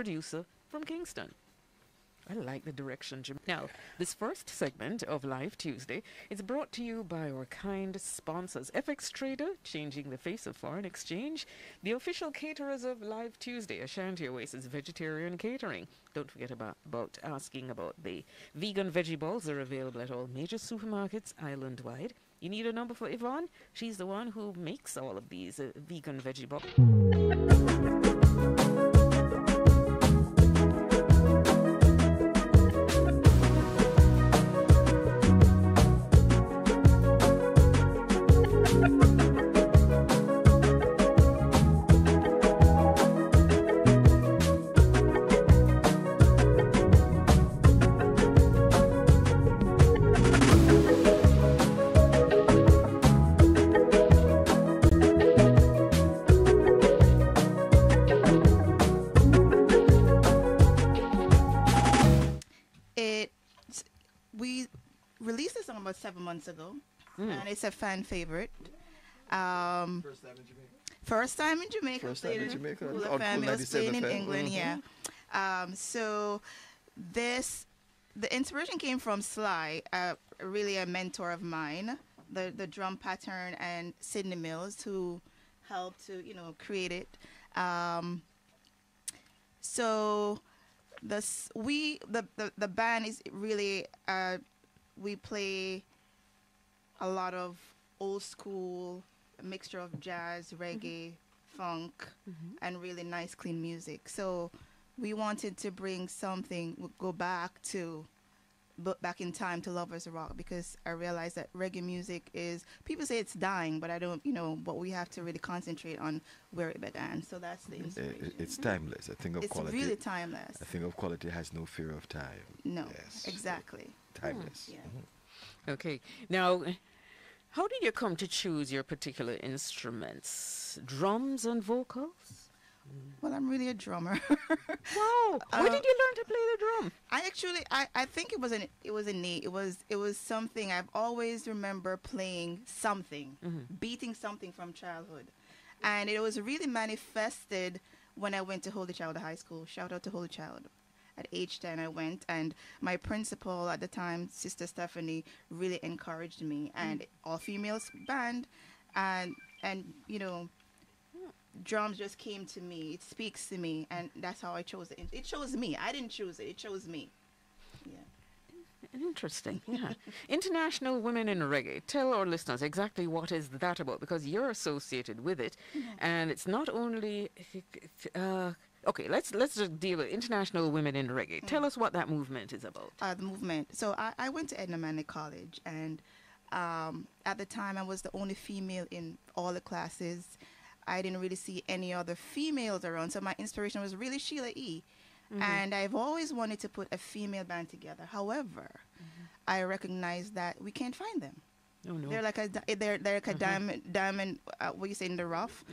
producer from Kingston. I like the direction, Jim. Now, this first segment of Live Tuesday is brought to you by our kind sponsors. FX Trader, changing the face of foreign exchange. The official caterers of Live Tuesday, Ashanti Oasis Vegetarian Catering. Don't forget about asking about the vegan veggie balls. They're available at all major supermarkets island-wide. You need a number for Yvonne? She's the one who makes all of these vegan veggie balls. We released this song about 7 months ago, and it's a fan favorite. First time in Jamaica. First time in Jamaica. Cool FM. It was playing in England, yeah. So the inspiration came from Sly, really a mentor of mine, the drum pattern, and Sidney Mills, who helped to create it. So the band is really we play a lot of old school, a mixture of jazz, reggae, funk, and really nice clean music. So we wanted to bring something, go back in time to Lovers Rock, because I realized that reggae music people say it's dying, but I don't, but we have to really concentrate on where it began. So that's the inspiration. It's timeless. I think of quality. It's really timeless. I think of quality has no fear of time. No, exactly. Timeless. Yeah. Okay. Now, how did you come to choose your particular instruments? Drums and vocals? Well, I'm really a drummer. Wow! Where did you learn to play the drum? I think it was innate. It was something I've always remember playing something, beating something from childhood, and it was really manifested when I went to Holy Child High School. Shout out to Holy Child. At age 10, I went, and my principal at the time, Sister Stephanie, really encouraged me, and all-female band, and drums just came to me. It speaks to me, and that's how I chose it. It chose me. I didn't choose it. It chose me. Yeah. Interesting. Yeah. International Women in Reggae. Tell our listeners exactly what is that about, because you're associated with it, and it's not only. Okay, let's just deal with International Women in Reggae. Tell us what that movement is about. The movement. So I went to Edna Manley College, and at the time I was the only female in all the classes. I didn't really see any other females around, so my inspiration was really Sheila E. And I've always wanted to put a female band together. However, I recognize that we can't find them. Oh no. They're like a diamond. What you say, in the rough.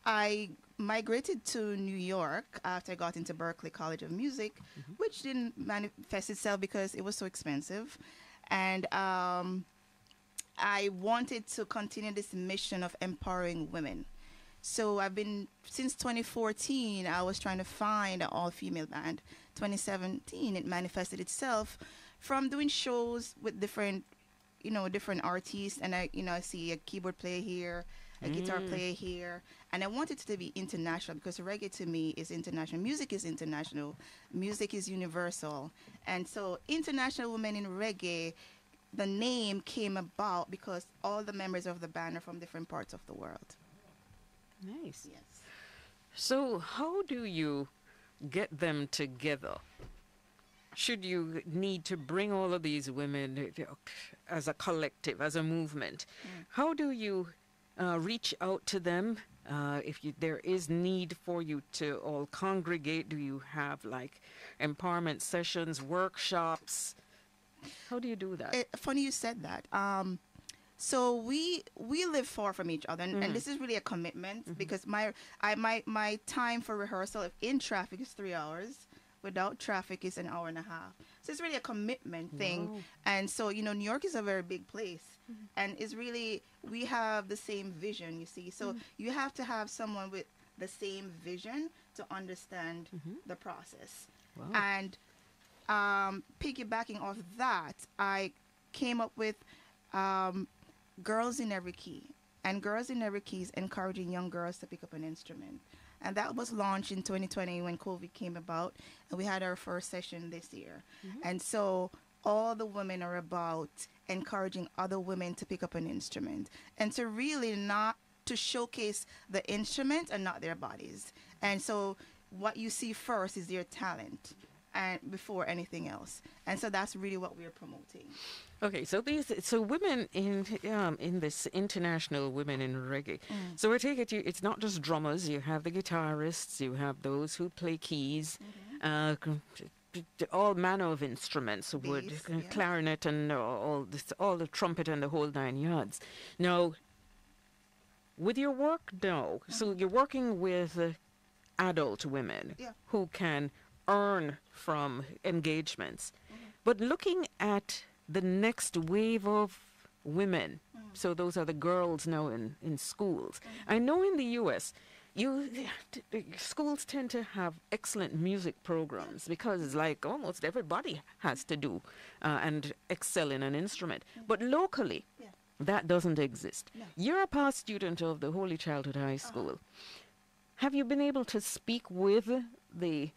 I migrated to New York after I got into Berklee College of Music, which didn't manifest itself because it was so expensive, and I wanted to continue this mission of empowering women. So I've been, since 2014, I was trying to find an all-female band. 2017, it manifested itself from doing shows with different artists, and I see a keyboard player here, a guitar player here, and I wanted it to be international, because reggae to me is international. Music is international. Music is universal. And so International Women in Reggae, the name came about because all the members of the band are from different parts of the world. Nice. Yes. So how do you get them together? Should you need to bring all of these women as a collective, as a movement, how do you reach out to them? If there is need for you to all congregate, do you have like empowerment sessions, workshops? How do you do that? Funny you said that. So we live far from each other, and this is really a commitment, because my time for rehearsal, if in traffic, is 3 hours. Without traffic, is an hour and a half. So it's really a commitment thing. Wow. And so, New York is a very big place, and it's really, we have the same vision, you see. So you have to have someone with the same vision to understand the process. Wow. And piggybacking off that, I came up with Girls in Every Key. And Girls in Every Key is encouraging young girls to pick up an instrument. And that was launched in 2020 when COVID came about. And we had our first session this year. And so all the women are about encouraging other women to pick up an instrument and to really not to showcase the instrument and not their bodies. And so what you see first is their talent and before anything else. And so that's really what we're promoting. Okay, so women in this international women in reggae. So I take it it's not just drummers. You have the guitarists. You have those who play keys. All manner of instruments, wood, clarinet, and all the trumpet and the whole 9 yards. Now, with your work, no. So you're working with adult women who can earn from engagements. But looking at the next wave of women, so those are the girls now in schools. I know in the U.S., schools tend to have excellent music programs because it's like almost everybody has to do and excel in an instrument. But locally, that doesn't exist. No. You're a past student of the Holy Childhood High School. Have you been able to speak with the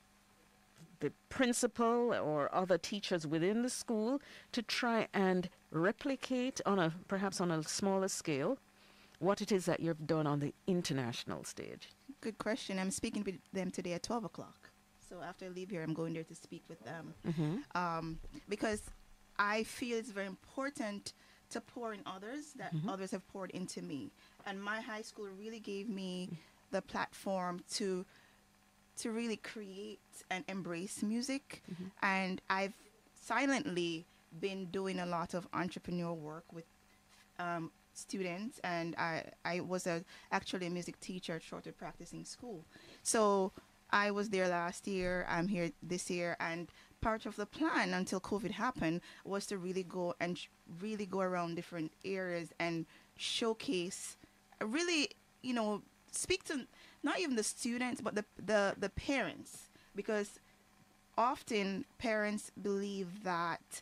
principal or other teachers within the school to try and replicate perhaps on a smaller scale what it is that you've done on the international stage? Good question. I'm speaking with them today at 12 o'clock. So after I leave here, I'm going there to speak with them. Because I feel it's very important to pour in others that others have poured into me. And my high school really gave me the platform to really create and embrace music. And I've silently been doing a lot of entrepreneurial work with students, and I was actually a music teacher at Shorter Practicing School. So I was there last year, I'm here this year, and part of the plan until COVID happened was to really go around different areas and showcase, really, speak to not even the students, but the parents, because often parents believe that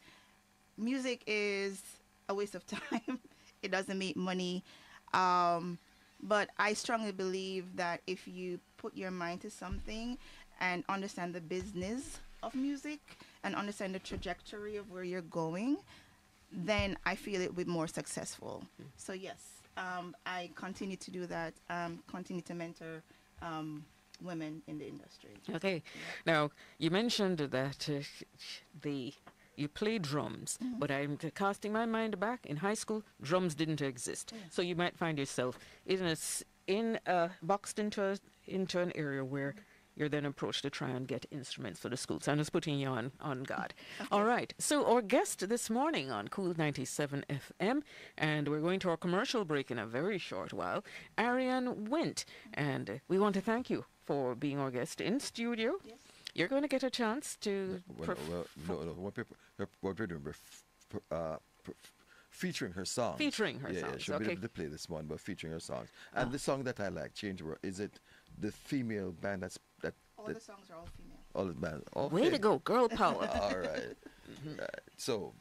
music is a waste of time. It doesn't make money. But I strongly believe that if you put your mind to something and understand the business of music and understand the trajectory of where you're going, then I feel it will be more successful. So yes, I continue to do that, continue to mentor women in the industry. Okay. Now, you mentioned that you play drums, but I'm casting my mind back. In high school, drums didn't exist. So you might find yourself boxed into an area where you're then approached to try and get instruments for the school. So I'm just putting you on guard. Okay. All right. So our guest this morning on Cool 97 FM, and we're going to our commercial break in a very short while, Ariane Wint. And we want to thank you for being our guest in studio. Yes. You're going to get a chance to... What we're doing, we're featuring her songs. Featuring her songs, Yeah, she'll be able to play this one, but featuring her songs. And the song that I like, Change World, is it the female band that... All the songs are all female. All the bands. Okay. Way to go, girl power. All right. Right. So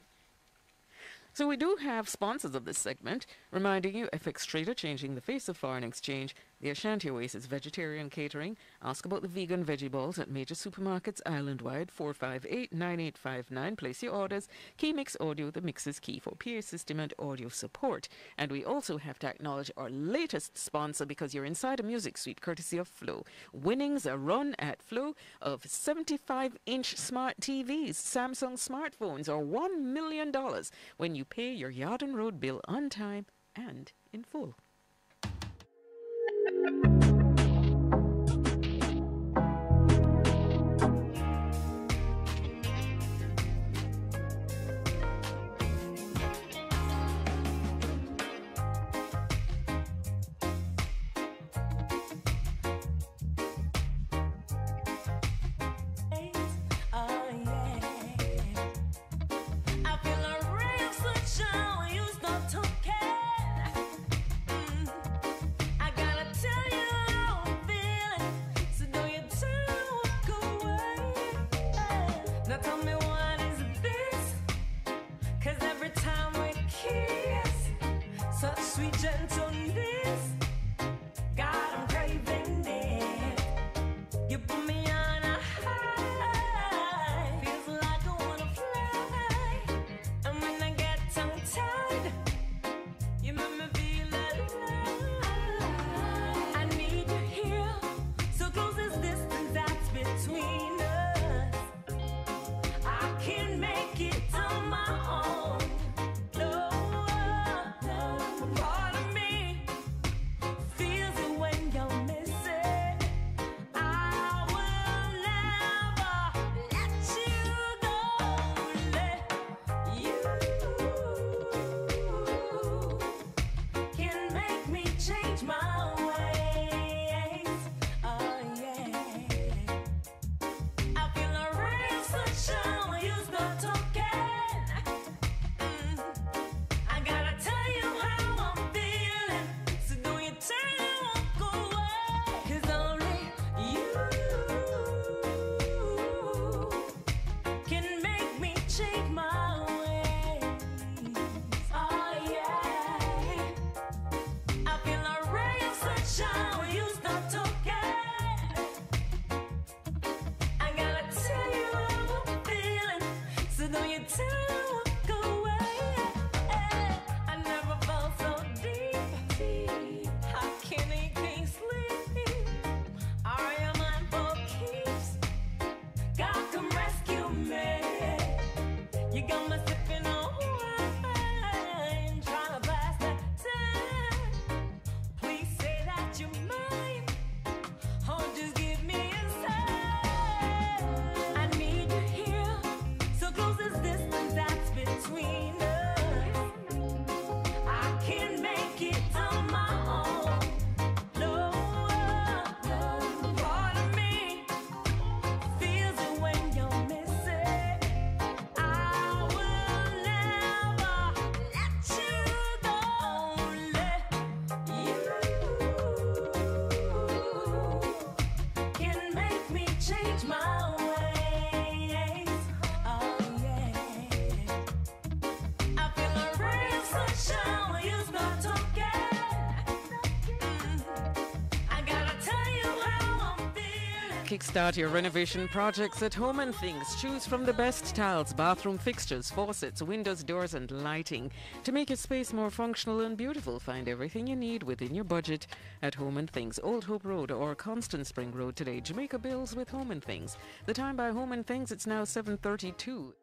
we do have sponsors of this segment, reminding you FX Trader, changing the face of foreign exchange, the Ashanti Oasis Vegetarian Catering. Ask about the vegan veggie balls at major supermarkets island-wide, 458-9859. Place your orders. Key Mix Audio, the mix is key for PA system and audio support. And we also have to acknowledge our latest sponsor, because you're inside a music suite courtesy of Flow. Winnings are run at Flow of 75-inch smart TVs, Samsung smartphones, or $1 million when you pay your Yard and Road bill on time and in full. I gotta tell you sweet gentleness. God, I'm craving it. You put me on a high. Feels like I wanna fly. And when I get tongue-tied, you make me feel alive. I need you here, so close this distance that's between us. I can't make it on my own. No, part of me feels it when you're missing. I will never let you go. Let you can make me change my ways. Oh yeah. I feel a ray of sunshine when you start talking. I gotta tell you how I'm feeling, so don't you turn and walk away. 'Cause only you can make me change my ways. Oh yeah. I feel a ray of sunshine when you start talking. I gotta tell you how I'm feeling, so don't you tell me walk away. I never felt so deep. How can I can't sleep? Are you mine for keeps? God come rescue me. You got me sipping on wine, trying to pass that time. Please say that you're mine. Oh, just give me a sign. I need you here, so close this distance that's between us. I can't make it on my own. No, part of me feels it when you're missing. I will never let you go. Let you can make me change my ways. Oh yeah. I feel a ray of sunshine when you start talking. I gotta tell you how I'm feeling. Kickstart your renovation projects at Home and Things. Choose from the best tiles, bathroom fixtures, faucets, windows, doors, and lighting. To make your space more functional and beautiful, find everything you need within your budget at Home and Things, Old Hope Road or Constant Spring Road today. Jamaica Bills with Home and Things. The time by Home and Things, it's now 7:32.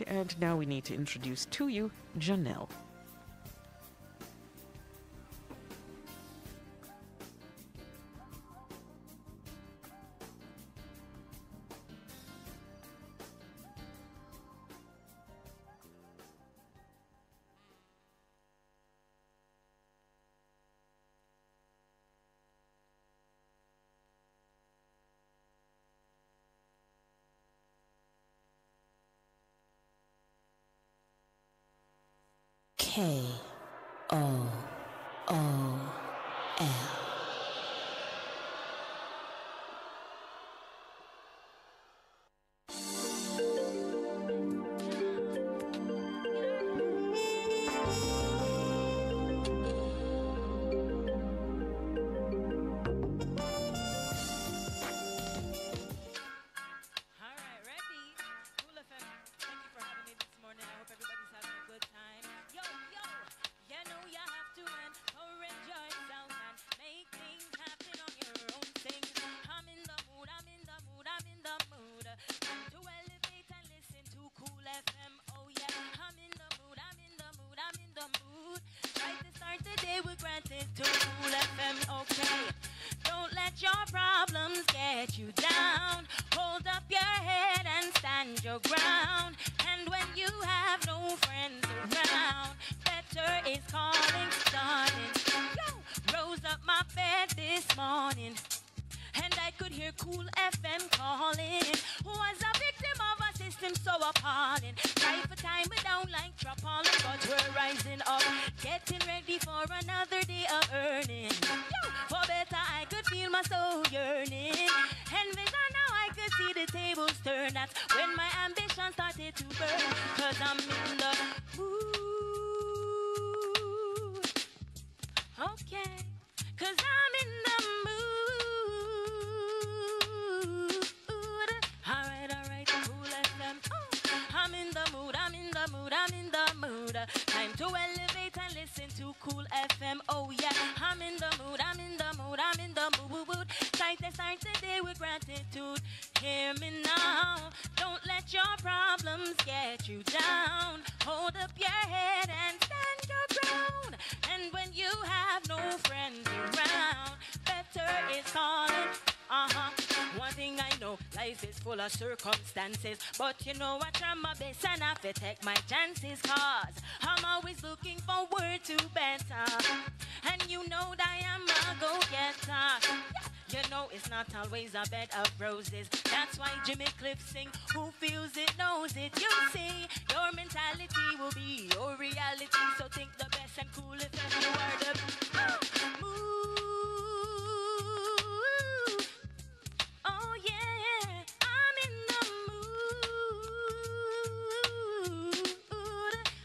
and now we need to introduce to you Janelle. KOOL. All right, ready? Cool FM. Thank you for having me this morning. I hope everybody's having a good time. Yo, yo, you know you have to encourage yourself and make things happen on your own thing. I'm in the mood, I'm in the mood, I'm in the mood. Time to elevate and listen to Cool FM. Oh yeah, I'm in the mood, I'm in the mood, I'm in the mood. Try to start the day with granted to Cool FM. Okay, don't let your problems get you down. Hold up your head and stand your ground. And when you have no friends around, better is calling, darling. Yo, rose up my bed this morning, and I could hear Cool FM calling. Was a victim of a system so appalling. Try for time but don't like falling, but we're rising up, getting ready for another day of earning. Yo, for better I could feel my soul yearning. Envision how I could see the tables turn. That's when my ambition started to burn. Cause I'm in the mood. Okay, cause I'm in the mood. Alright, Cool FM. Oh, I'm in the mood, I'm in the mood, I'm in the mood. Time to elevate and listen to Cool FM. Oh yeah, I'm in the mood, I'm in the mood, I'm in the mood. Time to start the day with gratitude. Hear me now. Don't let your problems get you down. Hold up your head and stand your ground. And when you have no friends around, better is calling. One thing I know, life is full of circumstances, but you know I try my best and I have to take my chances. Cause I'm always looking forward to better, and you know that I am a go-getter. You know it's not always a bed of roses. That's why Jimmy Cliff sing, who feels it knows it. You see, your mentality will be your reality. So think the best and cool if you are the mood. Oh yeah, I'm in the mood.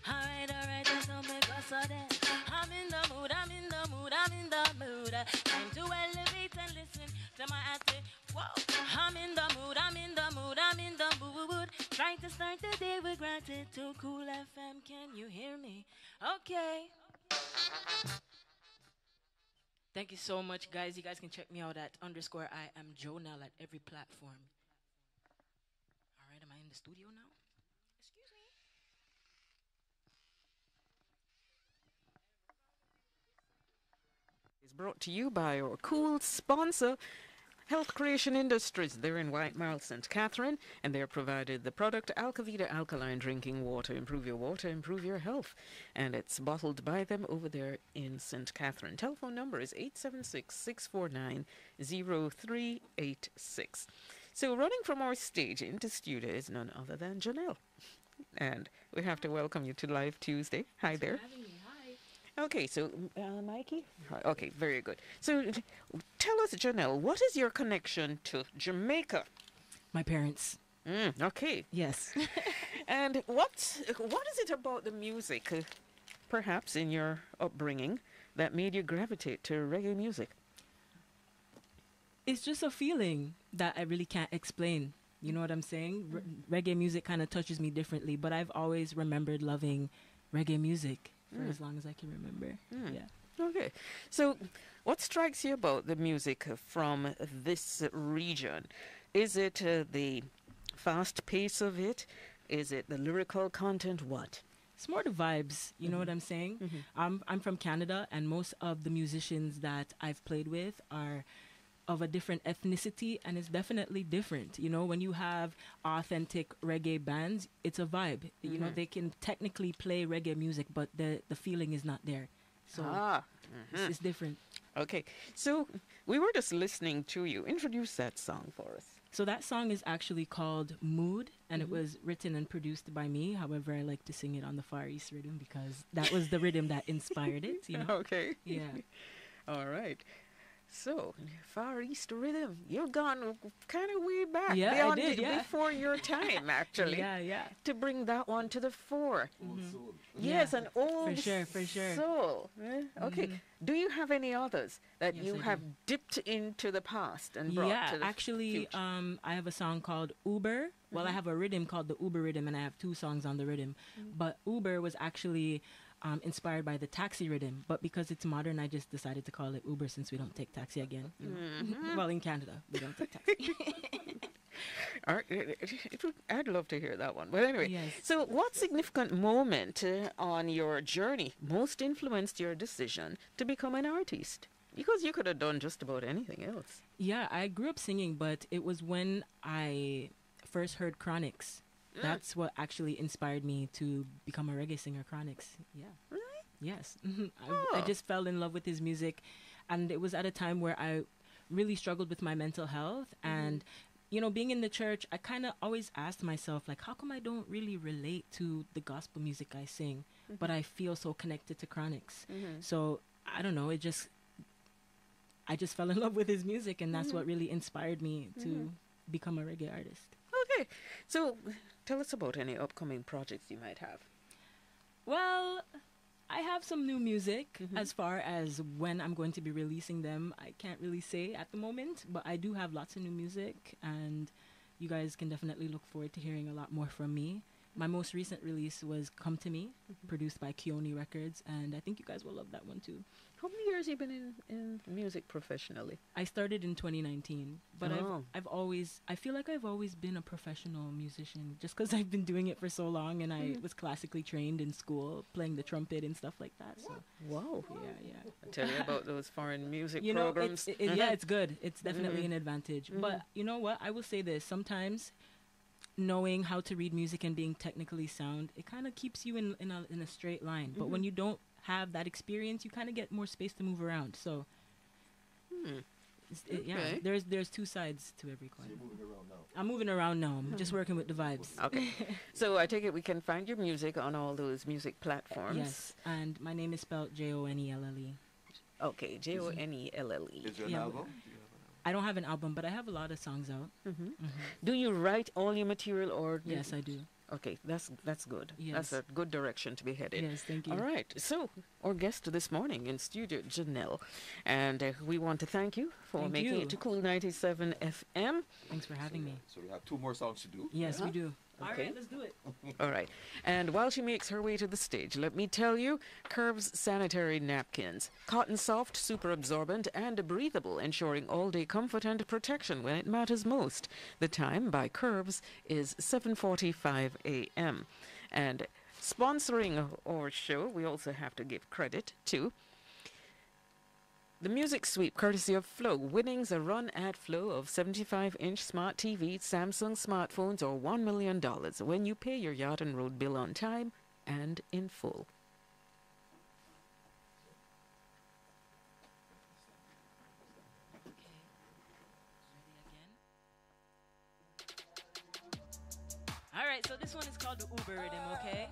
Alright, that's how me go so then. I'm in the mood, I'm in the mood, I'm in the mood. Time to elevate and listen to my attitude. Whoa, I'm in the mood, I'm in the mood, I'm in the mood. Trying to start the day with gratitude. Cool FM, can you hear me? Okay. Thank you so much, guys. You guys can check me out at _ I am Jonelle at every platform. All right, am I in the studio now? Excuse me. Is brought to you by our cool sponsor, Health Creation Industries. They're in White Mile, St. Catherine, and they're provided the product Alcavita Alkaline Drinking Water. Improve your water, improve your health. And it's bottled by them over there in St. Catherine. Telephone number is 876-649-0386. So running from our stage into studio is none other than Janelle. And we have to welcome you to Live Tuesday. Hi there. Okay, so Mikey? Okay, very good. So tell us, Janelle, what is your connection to Jamaica? My parents. Okay. Yes. And what is it about the music, perhaps in your upbringing, that made you gravitate to reggae music? It's just a feeling that I really can't explain. You know what I'm saying? Reggae music kind of touches me differently, but I've always remembered loving reggae music for as long as I can remember. Yeah. Okay. So what strikes you about the music from this region? Is it the fast pace of it? Is it the lyrical content? What? It's more the vibes, you know what I'm saying? I'm from Canada, and most of the musicians that I've played with are of a different ethnicity, and it's definitely different. You know, when you have authentic reggae bands, it's a vibe. You know, they can technically play reggae music, but the feeling is not there. So it's different. Okay. So we were just listening to you. Introduce that song for us. So that song is actually called Mood, and it was written and produced by me. However, I like to sing it on the Far East rhythm because that was the rhythm that inspired it, you know? Okay. Yeah. All right. So, Far East rhythm, you've gone kind of way back. Yeah, I beyond did, yeah. Before your time, actually. Yeah. To bring that one to the fore. Soul. Yes, Yeah, an old for sure. soul. Okay. Do you have any others that Yes, you I do. have dipped into the past and brought Yeah, to the actually, future? I have a song called Uber. Well, I have a rhythm called the Uber rhythm, and I have 2 songs on the rhythm. But Uber was actually inspired by the taxi rhythm. But because it's modern, I just decided to call it Uber since we don't take taxi again. You know? Well, in Canada, we don't take taxi. All right, I'd love to hear that one. But anyway, Yes. so what significant moment on your journey most influenced your decision to become an artist? Because you could have done just about anything else. Yeah, I grew up singing, but it was when I first heard Chronics. That's what actually inspired me to become a reggae singer, Chronics. Yeah. Really? Yes. I Oh. just fell in love with his music. And it was at a time where I really struggled with my mental health. And, you know, being in the church, I kind of always asked myself, like, how come I don't really relate to the gospel music I sing, but I feel so connected to Chronics? So, I don't know, I just fell in love with his music, and that's what really inspired me to become a reggae artist. Okay, so tell us about any upcoming projects you might have. Well, I have some new music. As far as when I'm going to be releasing them, I can't really say at the moment, but I do have lots of new music, and you guys can definitely look forward to hearing a lot more from me. My most recent release was Come to Me, produced by Keone Records, and I think you guys will love that one too. How many years have you been in music professionally? I started in 2019, but Oh. I feel like I've always been a professional musician just because I've been doing it for so long, and I was classically trained in school, playing the trumpet and stuff like that. So Wow. yeah. I'll tell you about those foreign music You know, programs. yeah, it's good. It's definitely an advantage. But you know what? I will say this. Sometimes knowing how to read music and being technically sound, it kind of keeps you in a straight line. But when you don't have that experience, you kind of get more space to move around. So yeah, Okay. there's 2 sides to every coin. You're moving around now. I'm moving around now. I'm just working with the vibes. Okay. So I take it we can find your music on all those music platforms. Yes, and my name is spelled Jonelle. Okay, Jonelle. Is there an Yeah. album? I don't have an album, but I have a lot of songs out. Do you write all your material or? Yes, I do. Okay, that's good. That's Yes. a good direction to be headed. Yes, thank you. All right. So, our guest this morning in studio, Janelle, and we want to thank you for Thank making you. it to Cool 97 FM. Thanks for having me. So we have 2 more songs to do. Yes, we do. All Okay. right, let's do it. All right. And while she makes her way to the stage, let me tell you, Curves sanitary napkins, cotton soft, super absorbent, and breathable, ensuring all-day comfort and protection when it matters most. The time by Curves is 7:45 a.m. And sponsoring our show, we also have to give credit to the Music Sweep, courtesy of Flow. Winnings a run at Flow of 75-inch smart TVs, Samsung smartphones, or $1 million when you pay your yacht and road bill on time and in full. All right, so this one is called the Uber Rhythm, okay?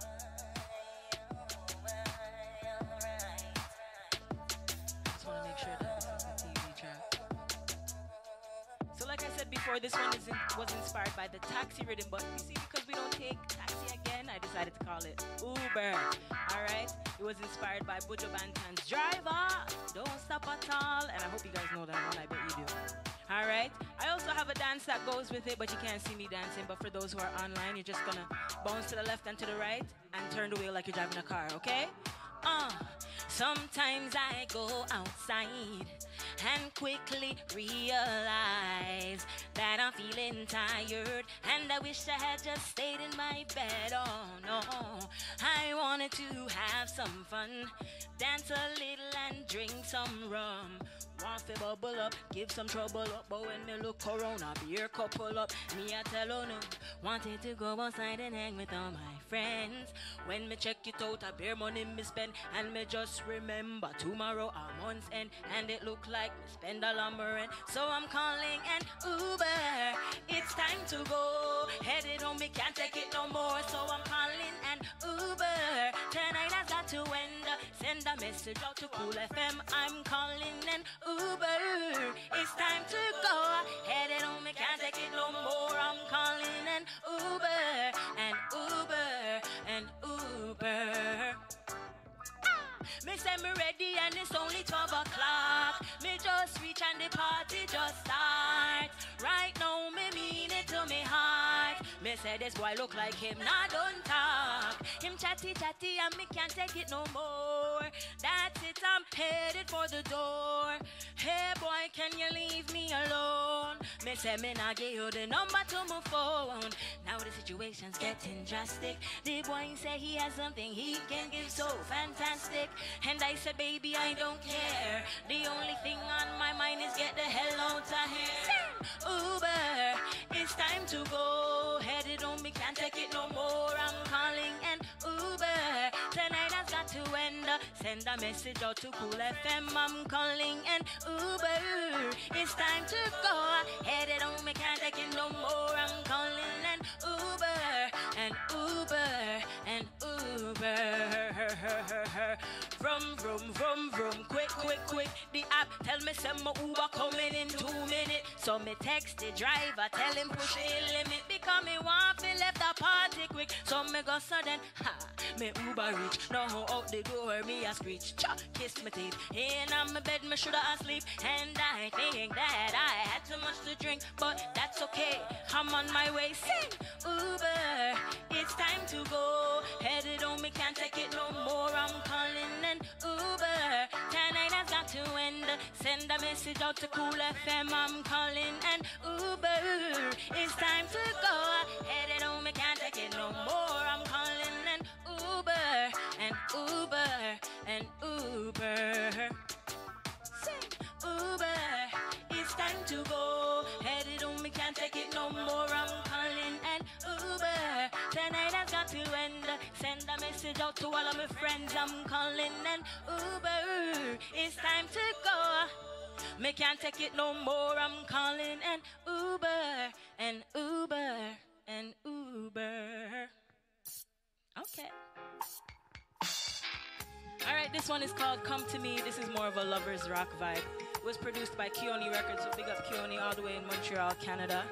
Just want to make sure that this is the TV track. So like I said before, this one was inspired by the taxi rhythm, but you see, because we don't take taxi again, I decided to call it Uber. All right? It was inspired by Buju Banton's Driver, Don't Stop at All, and I hope you guys know that one, I bet you do. All right? I also have a dance that goes with it, but you can't see me dancing. But for those who are online, you're just gonna bounce to the left and to the right and turn the wheel like you're driving a car, okay? Sometimes I go outside and quickly realize that I'm feeling tired and I wish I had just stayed in my bed. Oh no, I wanted to have some fun, dance a little and drink some rum. Want to bubble up, give some trouble up, but when me look around, a beer couple up. Me I tell her no, wanted to go outside and hang with all my friends. When me check it out, a beer money me spend, and me just remember tomorrow a month's end, and it look like me spend a lumber rent. So I'm calling an Uber. It's time to go, headed home, me can't take it no more. So I'm calling an Uber. Tonight has got to end. Send a message out to Cool FM. I'm calling an Uber. It's time to go, headed home, me can't take it no more. I'm calling an Uber, an Uber, an Uber. Me say me ready and it's only 12 o'clock. Me just reach and the party just start. Right now me mean it to me heart. Me say this boy look like him, nah don't talk. Him chatty and me can't take it no more. That's it, I'm headed for the door. Hey boy, can you leave me alone? Me say me nah give you the number to my phone. Now the situation's getting drastic. The boy say he has something he can give so fantastic. And I said, baby, I don't care. The only thing on my mind is get the hell out of here. Uber, it's time to go. Headed home, me can't take it no more. I'm calling an Uber. Tonight has got to end. Send a message out to Cool FM. I'm calling an Uber. It's time to go. Headed home, me can't take it no more. I'm calling an Uber, an Uber, an Uber. Vroom, vroom, vroom, vroom, quick, quick, quick. The app tell me say my Uber coming in 2 minutes. So me text the driver, tell him push the limit because me want to left the party quick. So me go sudden, ha, me Uber reach. Now out the door me a screech, cha, kiss my teeth. In on my bed me shoulda asleep, and I think that I had too much to drink, but that's okay. I'm on my way, sing Uber. It's time to go. Headed home, me can't take it no more. I'm calling an Uber. Tonight has got to end. Send a message out to Cool FM. I'm calling an Uber. It's time to go. Headed home, me can't take it no more. I'm calling an Uber, an Uber, an Uber. Sing Uber. It's time to go. Headed home, me can't take it no more. I'm calling an Uber. Tonight has got to end. Send a message out to all of my friends. I'm calling an Uber. It's time to go. Me can't take it no more. I'm calling an Uber, an Uber, an Uber. Okay. Alright, this one is called Come to Me. This is more of a lover's rock vibe. It was produced by Keone Records, so big up Keone all the way in Montreal, Canada.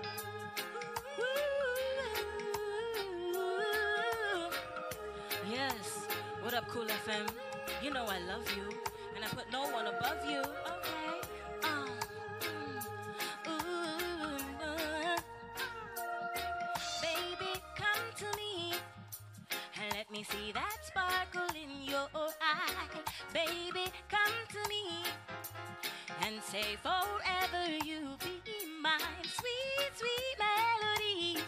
Yes, what up, Cool FM? You know I love you, and I put no one above you. Okay. Baby, come to me and let me see that sparkle in your eye. Baby, come to me and say forever you'll be my sweet, sweet melodies.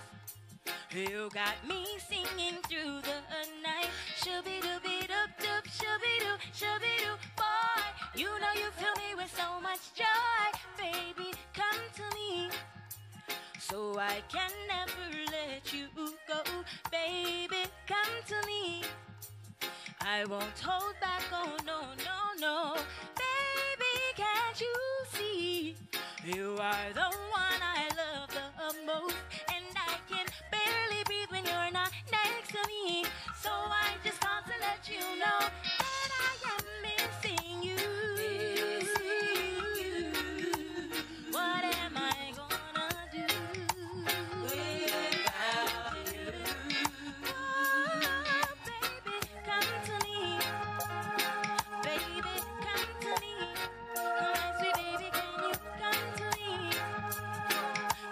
You got me singing through the night. Shooby-dooby-doop, doop, shooby-doo, shooby-doo. Boy, you know you fill me with so much joy. Baby, come to me so I can never let you go. Baby, come to me. I won't hold back, oh no, no, no. Baby, can't you see? You are the one I love the most, and I can barely breathe when you're not next to me. So I just want to let you know that I am missing you. What am I gonna do without you? Oh, baby, come to me. Baby, come to me. My sweet baby, can you come to me?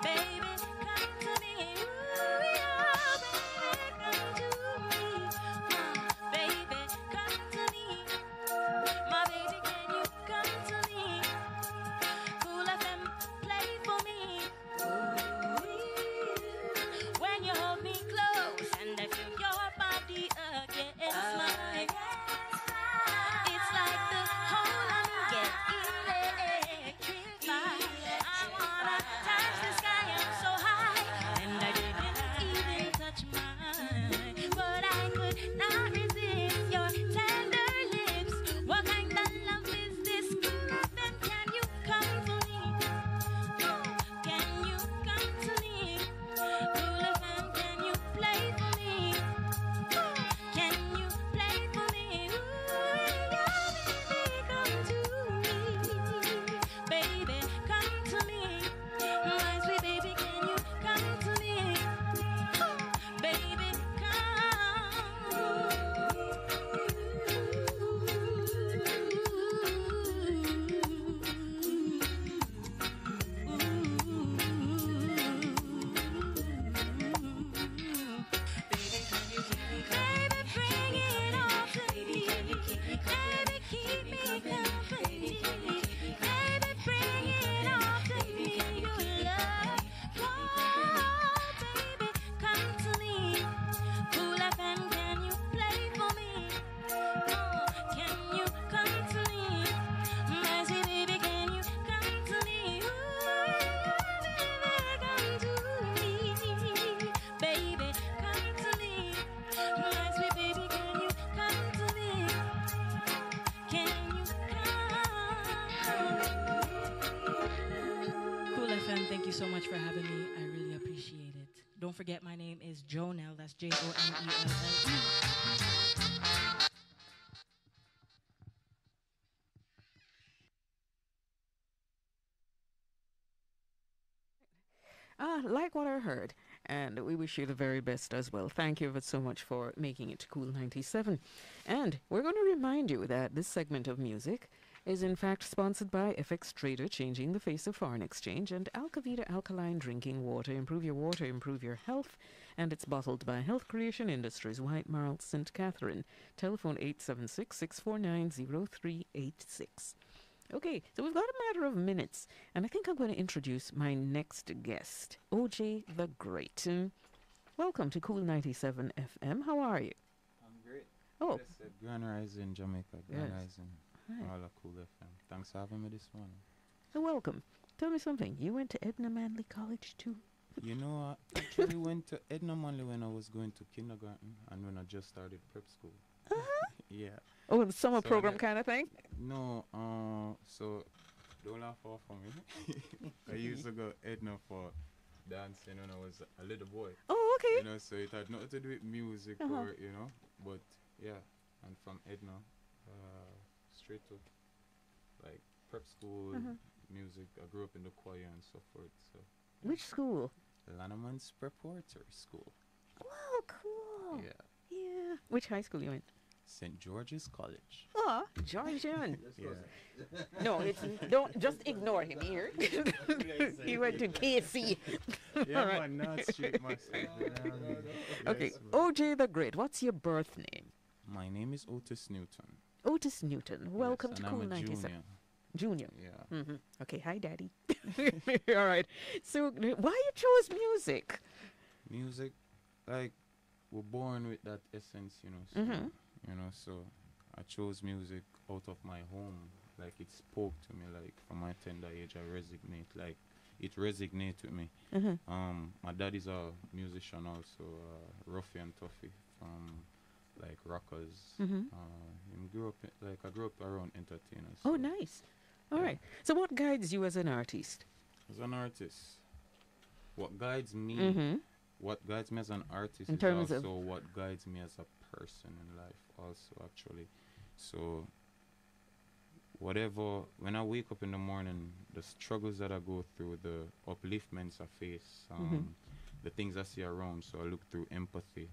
Baby, come to me. Ooh, yeah, baby, come to me. Baby, come you so much for having me. I really appreciate it. Don't forget, my name is Jonelle. That's Jonelle. Like what I heard, and we wish you the very best as well. Thank you so much for making it to Cool 97. And we're going to remind you that this segment of music is in fact sponsored by FX Trader, changing the face of foreign exchange, and Alcavita Alkaline Drinking Water. Improve your water, improve your health. And it's bottled by Health Creation Industries, White Marl, St. Catherine. Telephone 876-649-0386. Okay, so we've got a matter of minutes, and I think I'm going to introduce my next guest, OJ the Great. Welcome to Cool 97 FM. How are you? I'm great. Oh. Grand Rising, Jamaica. Grand Yes. Rising. Hi. All Cool FM. Thanks for having me this morning. So welcome. Tell me something. You went to Edna Manley College too? You know, I actually went to Edna Manley when I was going to kindergarten and when I just started prep school. Yeah. Oh, the summer So program that- kind of thing? No, so don't laugh off on me. I used to go Edna for dancing when I was a little boy. Oh, okay. You know, so it had nothing to do with music or, you know, but yeah. And from Edna, straight to like prep school, music. I grew up in the choir and so forth. So Which school? Lanneman's Preparatory School. Oh, cool. Yeah. Yeah. Which high school you went? St. George's College. Oh, Georgian. Yeah. No, it's don't just ignore him here. He went to KC. Yeah, All right. man, not street master. Okay, Yes, man. OJ the Great. What's your birth name? My name is Otis Newton. Otis Newton. Welcome Yes, to and Cool I'm a 97. junior. Junior. Yeah. Okay, hi, Daddy. All right. So, why you chose music? Music, like, we're born with that essence, you know. So, you know, so I chose music out of my home. Like, it spoke to me, like, from my tender age, I resonate. Like, it resonated with me. My dad is a musician also, Ruffy and Tuffy from, like, rockers. He grew up, I grew up around entertainers. Oh, so nice. All Yeah. right. So, what guides you as an artist? As an artist, what guides me, what guides me as an artist In is terms of- also what guides me as a person in life also, actually. So whatever, when I wake up in the morning, the struggles that I go through, the upliftments I face, the things I see around, so I look through empathy.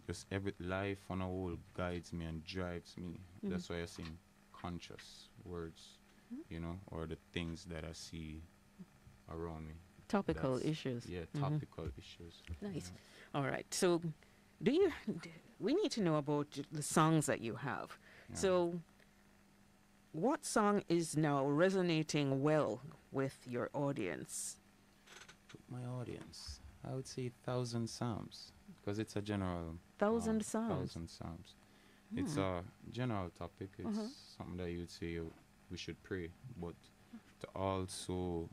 Just every life on a whole guides me and drives me. That's why I sing conscious words, you know, or the things that I see around me. Topical That's- issues. Yeah, topical issues. Nice. Yeah. All right. So, we need to know about the songs that you have. Yeah. So, what song is now resonating well with your audience? With my audience, I would say 1,000 Psalms, because it's a general 1,000 Psalms. 1,000 Psalms. It's a general topic. It's something that you'd say we should pray, but to also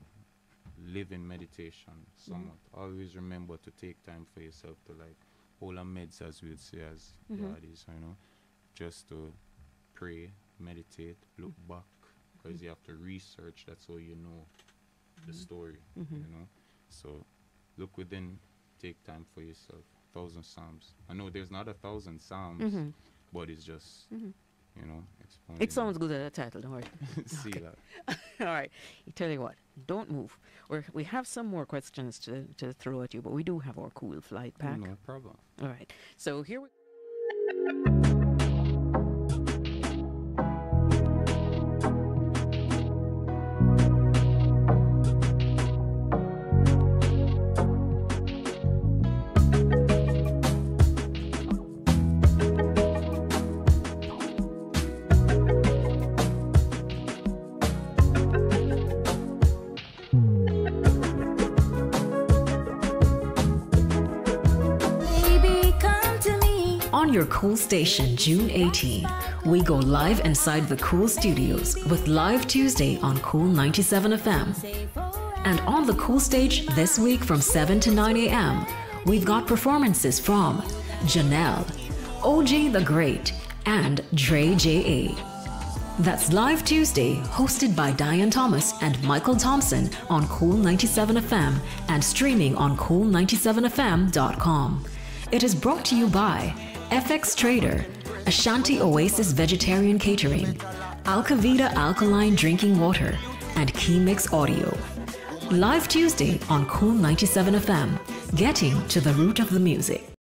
live in meditation somewhat. Always remember to take time for yourself to like hold a meds, as we would say, as daddies, you know, just to pray, meditate, look back, because you have to research. That's how you know the story, you know. So look within, take time for yourself. 1,000 Psalms. I know there's not 1,000 Psalms, but it's just, you know, expounding. It sounds good as a title, don't worry. See that. All right. I tell you what, don't move. We have some more questions to throw at you, but we do have our cool flight pack. No problem. All right. So here we Baby, come to me. On your Cool Station, June 18, we go live inside the Cool Studios with Live Tuesday on Cool 97 FM. Say forever. And on the Cool Stage this week from 7 to 9 a.m., we've got performances from Janelle, OJ the Great, and Dre J.A. That's Live Tuesday, hosted by Diane Thomas and Michael Thompson on Cool 97 FM and streaming on cool97fm.com. It is brought to you by FX Trader, Ashanti Oasis Vegetarian Catering, Alcavita Alkaline Drinking Water, and Key Mix Audio. Live Tuesday on Cool 97 FM, getting to the root of the music.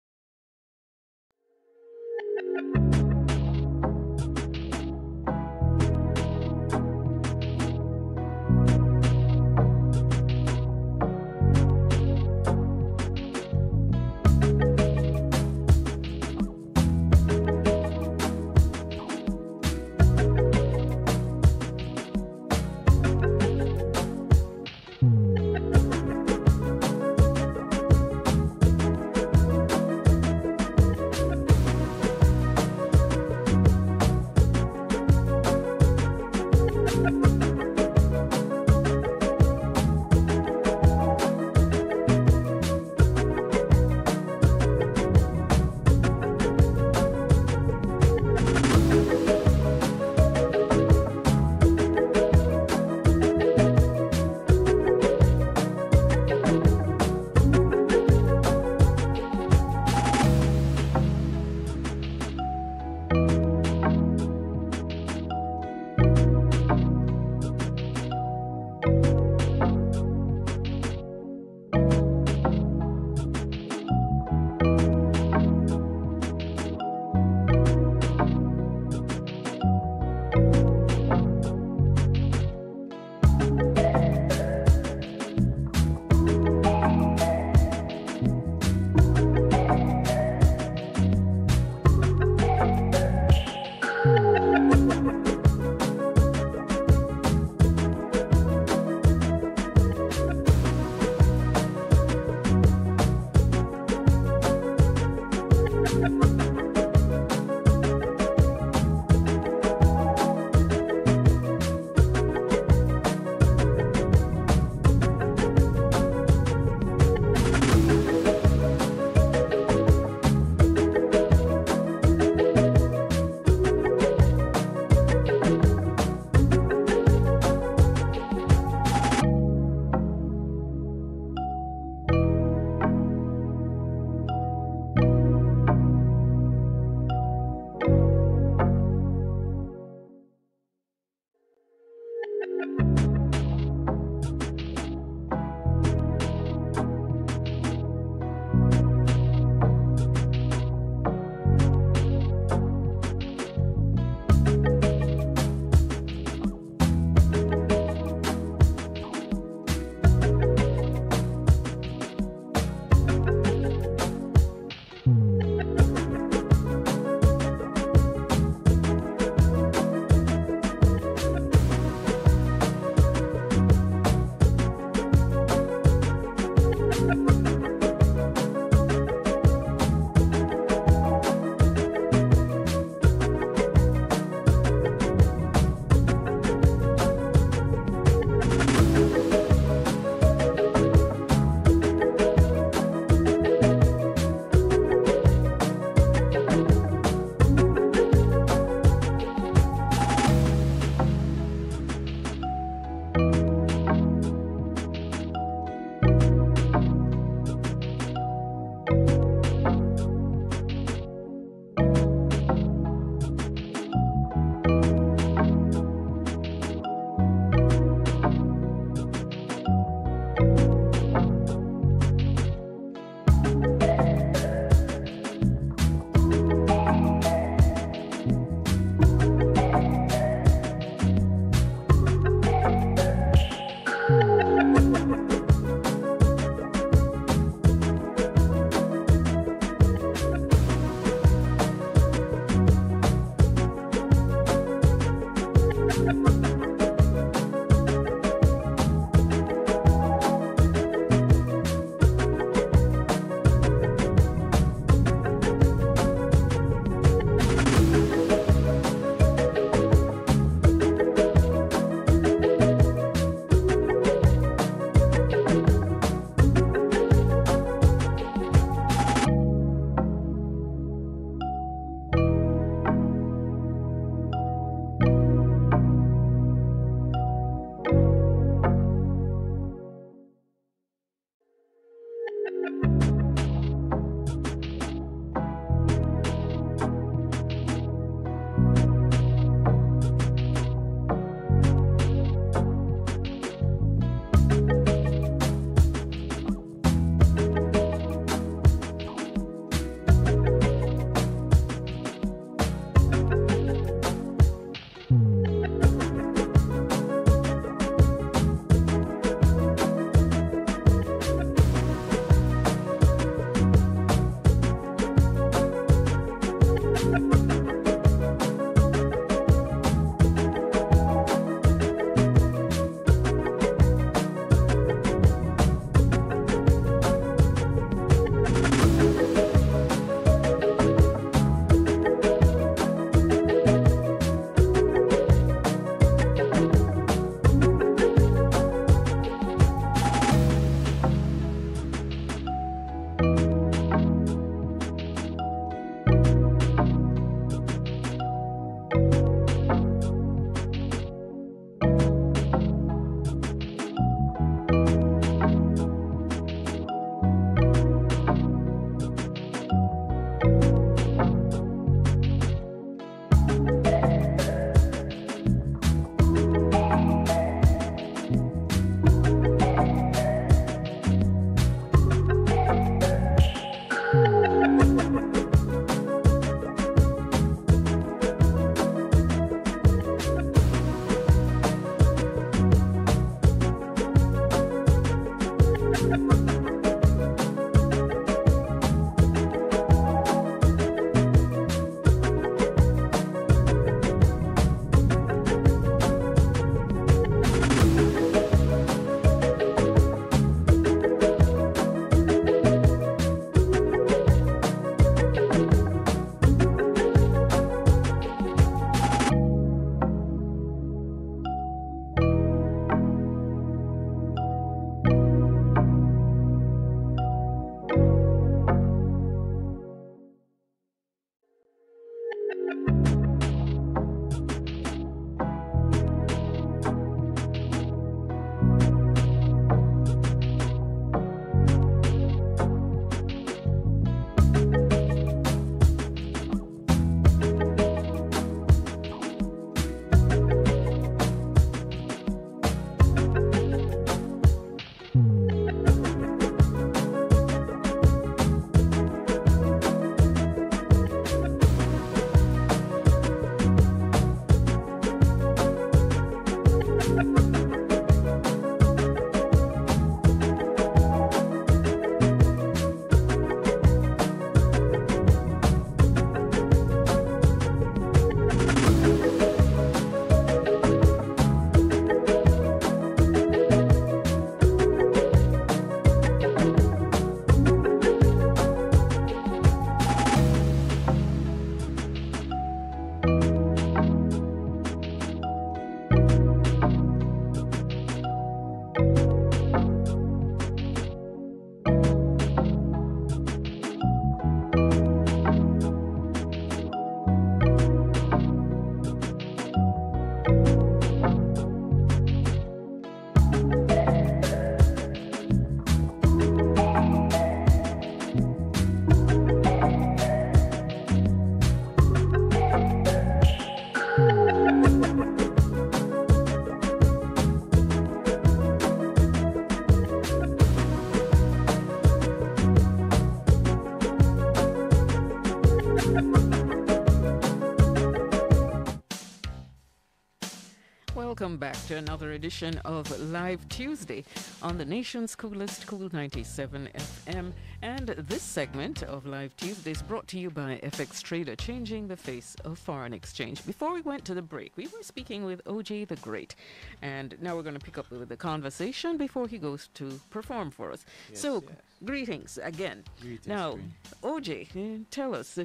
Welcome back to another edition of Live Tuesday on the nation's coolest Cool 97 FM. And this segment of Live Tuesday is brought to you by FX Trader, changing the face of foreign exchange. Before we went to the break, we were speaking with OJ the Great. And now we're going to pick up with the conversation before he goes to perform for us. Yes, So, yes. greetings again. Greetings, Now, Queen. OJ, tell us,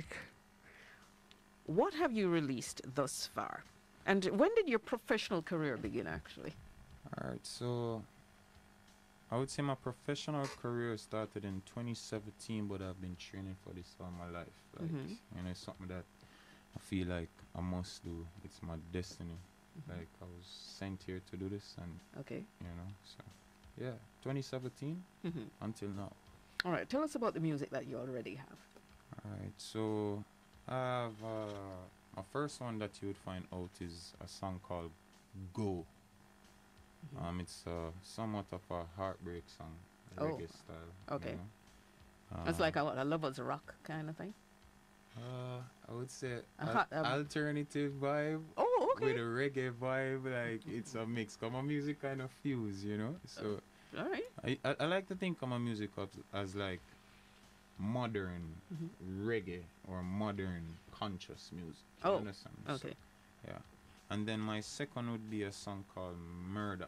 what have you released thus far? And when did your professional career begin, actually? All right, so I would say my professional career started in 2017, but I've been training for this all my life. Like, you know, it's something that I feel like I must do. It's my destiny. Like, I was sent here to do this, and Okay. you know, so yeah, 2017 until now. All right. Tell us about the music that you already have. All right, so I have my first one that you would find out is a song called "Go." It's somewhat of a heartbreak song, Oh, reggae style. okay. You know? It's like a lover's rock kind of thing. I would say A hot- alternative vibe Oh, okay. with a reggae vibe. Like it's a mix. Come on, music kind of fuse, you know. So All right. I like to think of my music as like modern reggae or modern conscious music. You Oh, understand? okay. So, yeah. And then my second would be a song called Murder.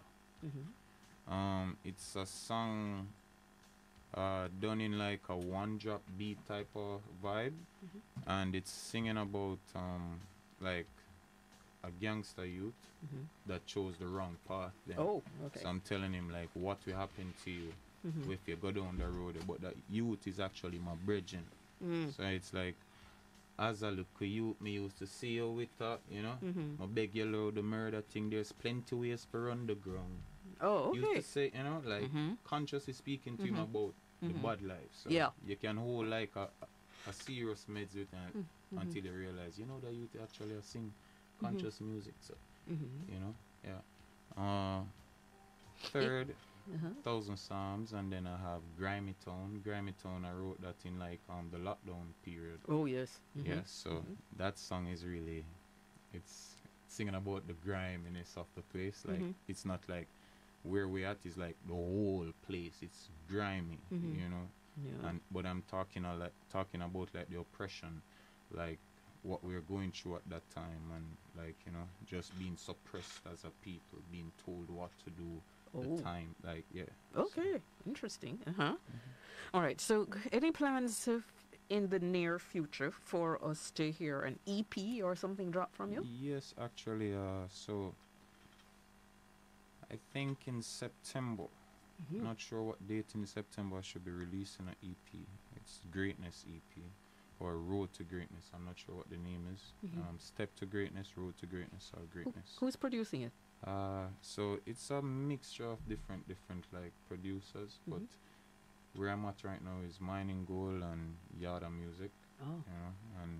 It's a song done in like a one drop beat type of vibe, and it's singing about like a gangster youth that chose the wrong path. Then. Oh, okay. So I'm telling him like what will happen to you if you go down the road, but that youth is actually my bridging. So it's like, as a little youth, me used to see you with that, you know. I beg you, Lord, the murder thing. There's plenty ways for underground. Oh, Used okay. to say, you know, like consciously speaking to him about the bad life. So Yeah. you can hold like a serious meds with it until you realize, you know, that youth actually sing conscious music. So you know, yeah. Third. 1,000 Psalms, and then I have Grimy Town. Grimy Town, I wrote that in like the lockdown period. Oh, yes. Yeah, so that song is really, it's singing about the griminess of the place. Like it's not like where we at is like the whole place. It's grimy, you know. Yeah. And but I'm talking about like the oppression, like what we're going through at that time, and like, you know, just being suppressed as a people, being told what to do. Oh. The time, like, yeah. Okay. Interesting. All right. So, any plans in the near future for us to hear an EP or something drop from you? Yes, actually, so I think in September. Not sure what date in September I should be releasing an EP. It's Greatness EP or Road to Greatness. I'm not sure what the name is. Step to Greatness, Road to Greatness, or Greatness. Who's producing it? So it's a mixture of different like producers, but where I'm at right now is Mining Gold and Yada Music. Oh. You know, and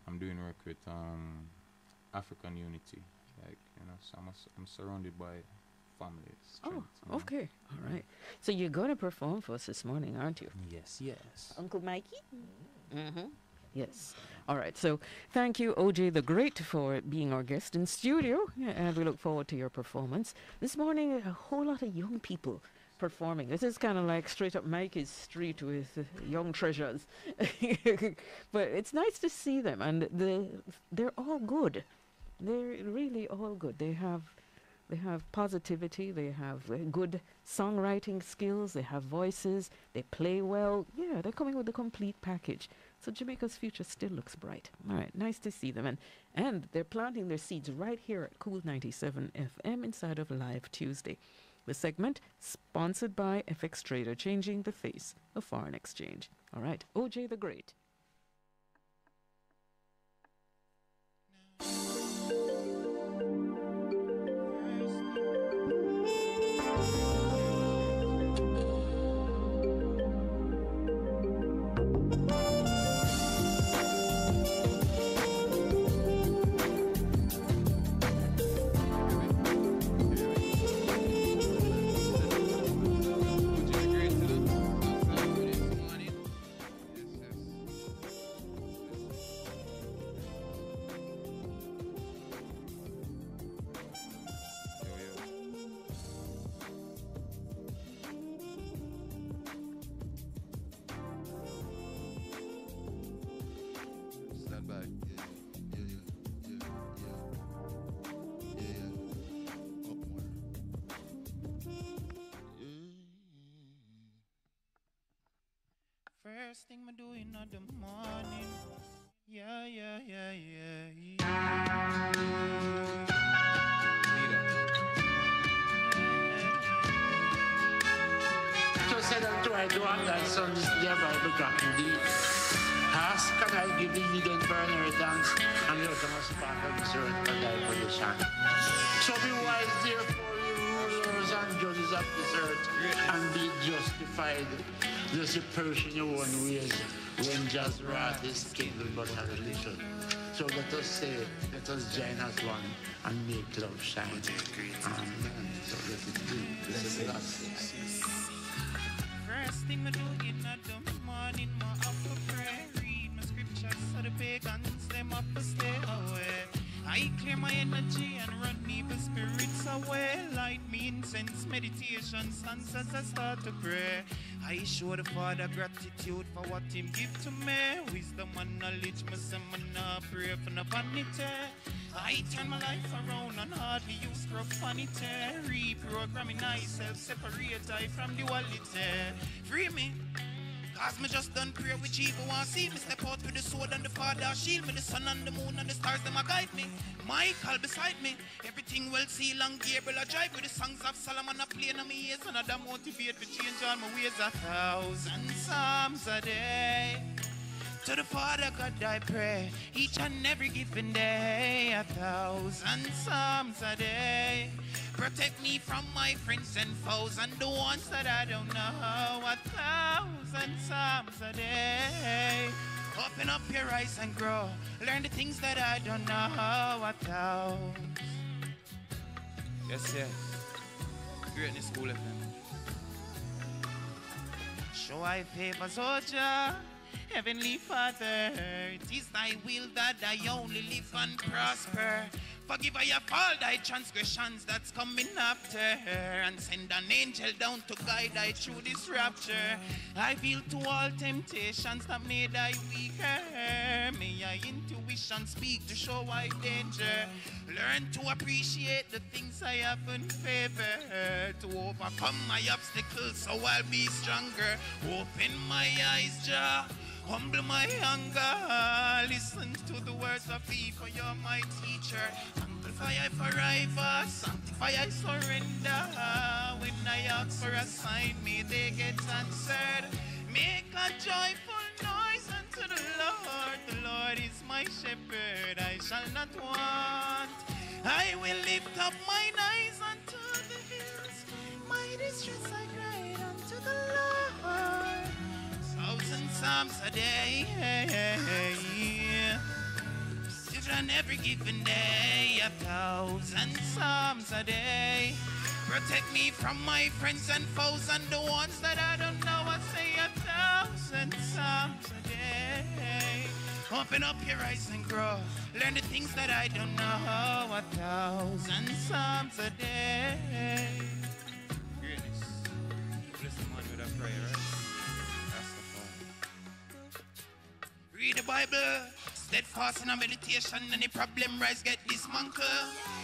I'm doing work with African Unity, like, you know, so I'm surrounded by family. Strength, you know. Okay. All right. So you're going to perform for us this morning, aren't you? Yes, yes. Uncle Mikey? Yes. All right. So thank you, OJ the Great, for being our guest in studio. Yeah, and we look forward to your performance. This morning, a whole lot of young people performing. This is kind of like straight up Mikey's street with young treasures. But it's nice to see them. And they're all good. They're really all good. They have positivity, they have good songwriting skills, they have voices, they play well. Yeah, they're coming with the complete package. So Jamaica's future still looks bright. All right, nice to see them. And they're planting their seeds right here at Cool 97 FM inside of Live Tuesday. The segment sponsored by FX Trader, changing the face of foreign exchange. All right, OJ the Great. First thing me do in the morning. Yeah. So said unto I do on thy son is thereby begotten thee. Ask and I give thee the for inheritance, and the uttermost part of this earth for thy possession. So be wise therefore, ye rulers and judges of this earth, and be justified. Thus you perish in your own ways, when just wrath is kindled but a little. So let us say, let us join as one and make love shine. Amen. So let it be. This is the last thing. First thing I do in the morning, I have to pray, read my scriptures so the pagans them have to stay away. I clear my energy and run evil spirits away. Light me incense, meditation, stands as I start to pray. I show the Father gratitude for what Him give to me. Wisdom and knowledge, me say me nah pray for no vanity. I turn my life around and hardly use profanity. Reprogramming myself, separate I from duality. Free me. Cause me just done pray with Jehovah want see me step out with the sword and the Father shield me. The sun and the moon and the stars them a guide me. Michael beside me. Everything well see long Gabriel I drive with the songs of Solomon I play in my ears. Another motivate to change all my ways. 1,000 psalms a day. To the Father God I pray each and every given day. 1,000 psalms a day. Protect me from my friends and foes and the ones that I don't know. 1,000 psalms a day. Open up your eyes and grow. Learn the things that I don't know. 1,000. Yes. Greatness School FM. Show I favors, oh Jah, Heavenly Father. It is thy will that I only live and prosper. Forgive I of all thy transgressions that's coming after, and send an angel down to guide I through this rapture. I yield to all temptations that made I weaker. May I intuition speak to show I danger. Learn to appreciate the things I have in favor, to overcome my obstacles so I'll be stronger. Open my eyes, Jah. Humble my hunger, listen to the words of thee, for you're my teacher. Amplify I forever, sanctify I surrender. When I ask for a sign, may they get answered. Make a joyful noise unto the Lord. The Lord is my shepherd, I shall not want. I will lift up mine eyes unto the hills. My distress I cried unto the Lord. 1,000 psalms a day, children every given day. 1,000 psalms a day. Protect me from my friends and foes and the ones that I don't know. I say 1,000 psalms a day. Open up your eyes and grow. Learn the things that I don't know. 1,000 psalms a day. Greatness. Bless the man with a prayer, right? Read the Bible, steadfast in a meditation. Any problem rise, get dismantled.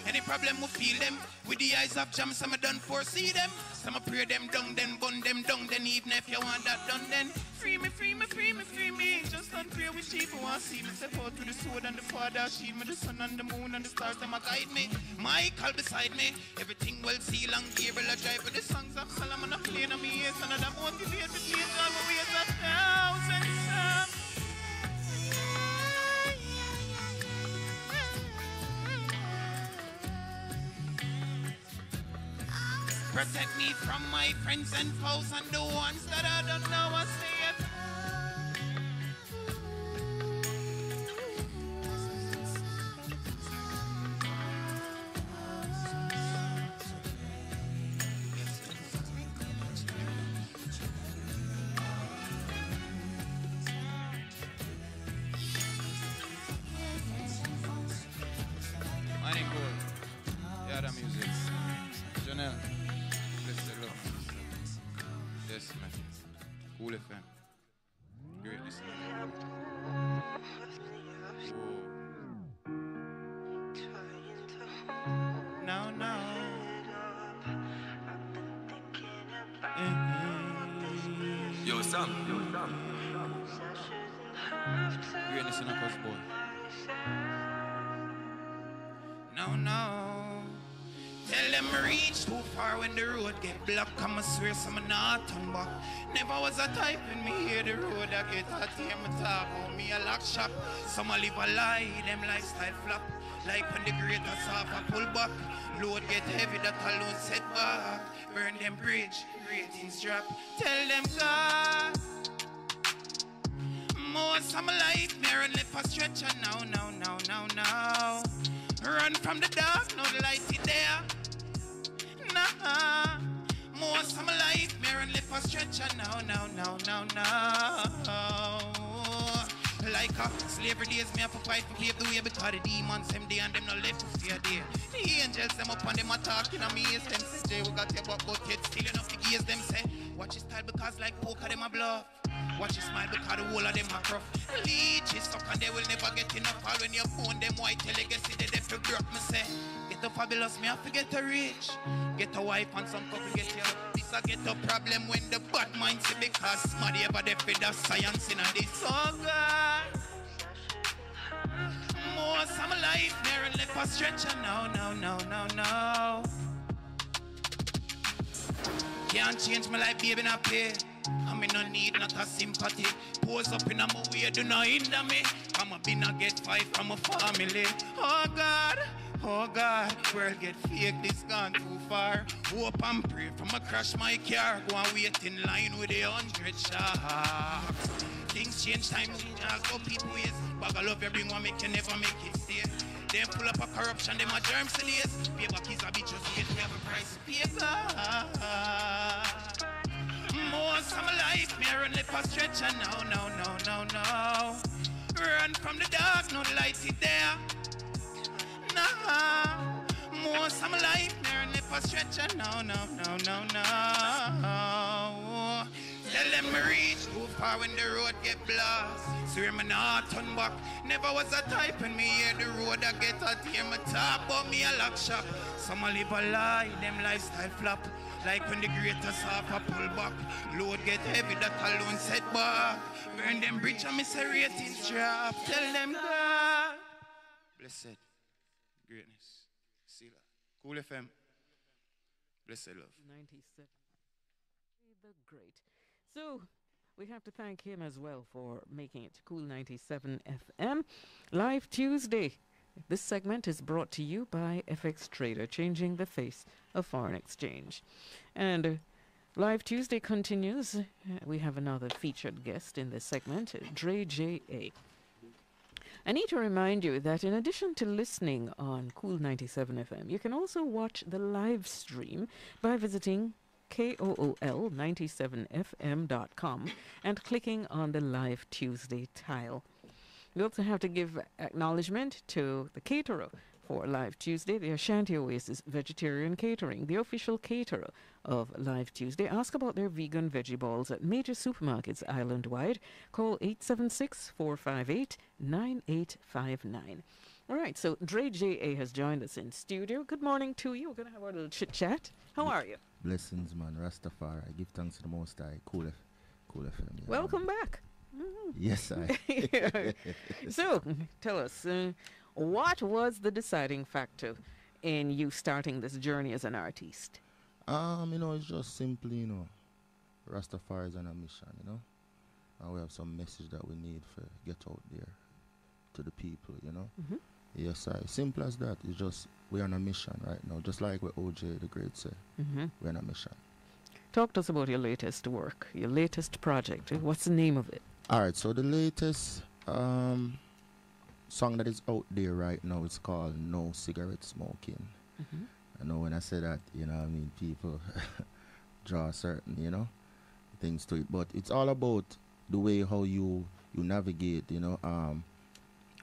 Any problem we feel them. With the eyes of Jam, some done foresee them. Some pray them down, then bun them down. Then even if you want that done, then free me. Just don't pray with people want see me. Step out with the sword and the Father shield me. The sun and the moon and the stars, them a guide me. Michael beside me. Everything well see long Gabriel I drive with the songs of Solomon I play in my ears. Another motivate to change all my ways. 1,000 psalms. Protect me from my friends and foes and the ones that I don't know. I say it. Mighty cool. Yeah, the music. Janelle. Yes, man. Cool FM. Great listening. No. Yo, Sam. Greatness in a cause boy. No. Tell them reach too far when the road get blocked. I'ma swear some not turn back. Never was a type when me hear the road I get hot. Hear me talk about me a lock shop. Some a live a lie, them lifestyle flop. Like when the greatest half a pull back. Load get heavy, that alone set back. Burn them bridge, ratings drop. Tell them God. Most of my life, me run left a stretcher now. Run from the dark, no the light is there. Nah. Most of my life, me run left a stretcher now. Like a slavery days, me have to fight for pave the way because the demons them day and them no left to stay there. The angels them up and them a talking on me ears. Them say, Jay, we got your butt, but yet still enough to gaze them say. Watch his style because like poker them a bluff. Watch his smile because the whole of them a rough. Leeches suck and they will never get enough. All when you phone them white, your legacy they deaf to grab me say. Get a fabulous, me have to get a rich. Get a wife and some couple get you. This a get a problem when the bad mind say because somebody ever deaf with the science in a this. Oh God. Most of my life, never left a stretcher. No. Can't change my life, baby, not pay. I mean, no need not a sympathy. Pose up in a my way, do not hinder me. I'm a bin, I get five from a family. Oh God, world get fake, this gone too far. Hope and pray from a crash my car. Go and wait in line with 100 sharks. Things change, time go people ways. Bag of love you bring one make you never make it stay. Them pull up a corruption, them a germs to days. Paper keys are bitches, get we have a price. Paper. Most of my life, me run left a stretcher. No. Run from the dark, no light is there. Nah. Most of my life, me run left a stretcher. No. Tell them me reach too far when the road get blocked. Swear me not turn back. Never was a type when me hear the road I get out here me talk about me a lock shop. Some a live a lie, them lifestyle flop. Like when the greatest half a pull back. Load get heavy, that alone set back. Burn them bridge and me say ratings drop. Tell them God. Blessed greatness. See that? Cool FM. Blessed love. 97. The great. So, we have to thank him as well for making it to Cool 97 FM. Live Tuesday. This segment is brought to you by FX Trader, changing the face of foreign exchange. And Live Tuesday continues. We have another featured guest in this segment, Dre J.A. I need to remind you that in addition to listening on Cool 97 FM, you can also watch the live stream by visiting KOOL97fm.com and clicking on the Live Tuesday tile. We also have to give acknowledgement to the caterer for Live Tuesday, the Ashanti Oasis Vegetarian Catering, the official caterer of Live Tuesday. Ask about their vegan veggie balls at major supermarkets island-wide. Call 876-458-9859. All right, so Dre J.A. has joined us in studio. Good morning to you. We're going to have our little chit-chat. How are you? Blessings, man. Rastafari. I give thanks to the Most High. Cool FM. Yeah, welcome back. Yes, I. So, tell us, what was the deciding factor in you starting this journey as an artist? It's just simply, Rastafari is on a mission, and we have some message that we need for get out there to the people, Mm-hmm. Yes, I. Simple as that. It's just we're on a mission right now, just like what OJ the Great said. Mm-hmm. We're on a mission. Talk to us about your latest work, your latest project. What's the name of it? All right, so the latest song that is out there right now is called No Cigarette Smoking. Mm-hmm. I know when I say that, people draw certain, things to it. But it's all about the way how you navigate,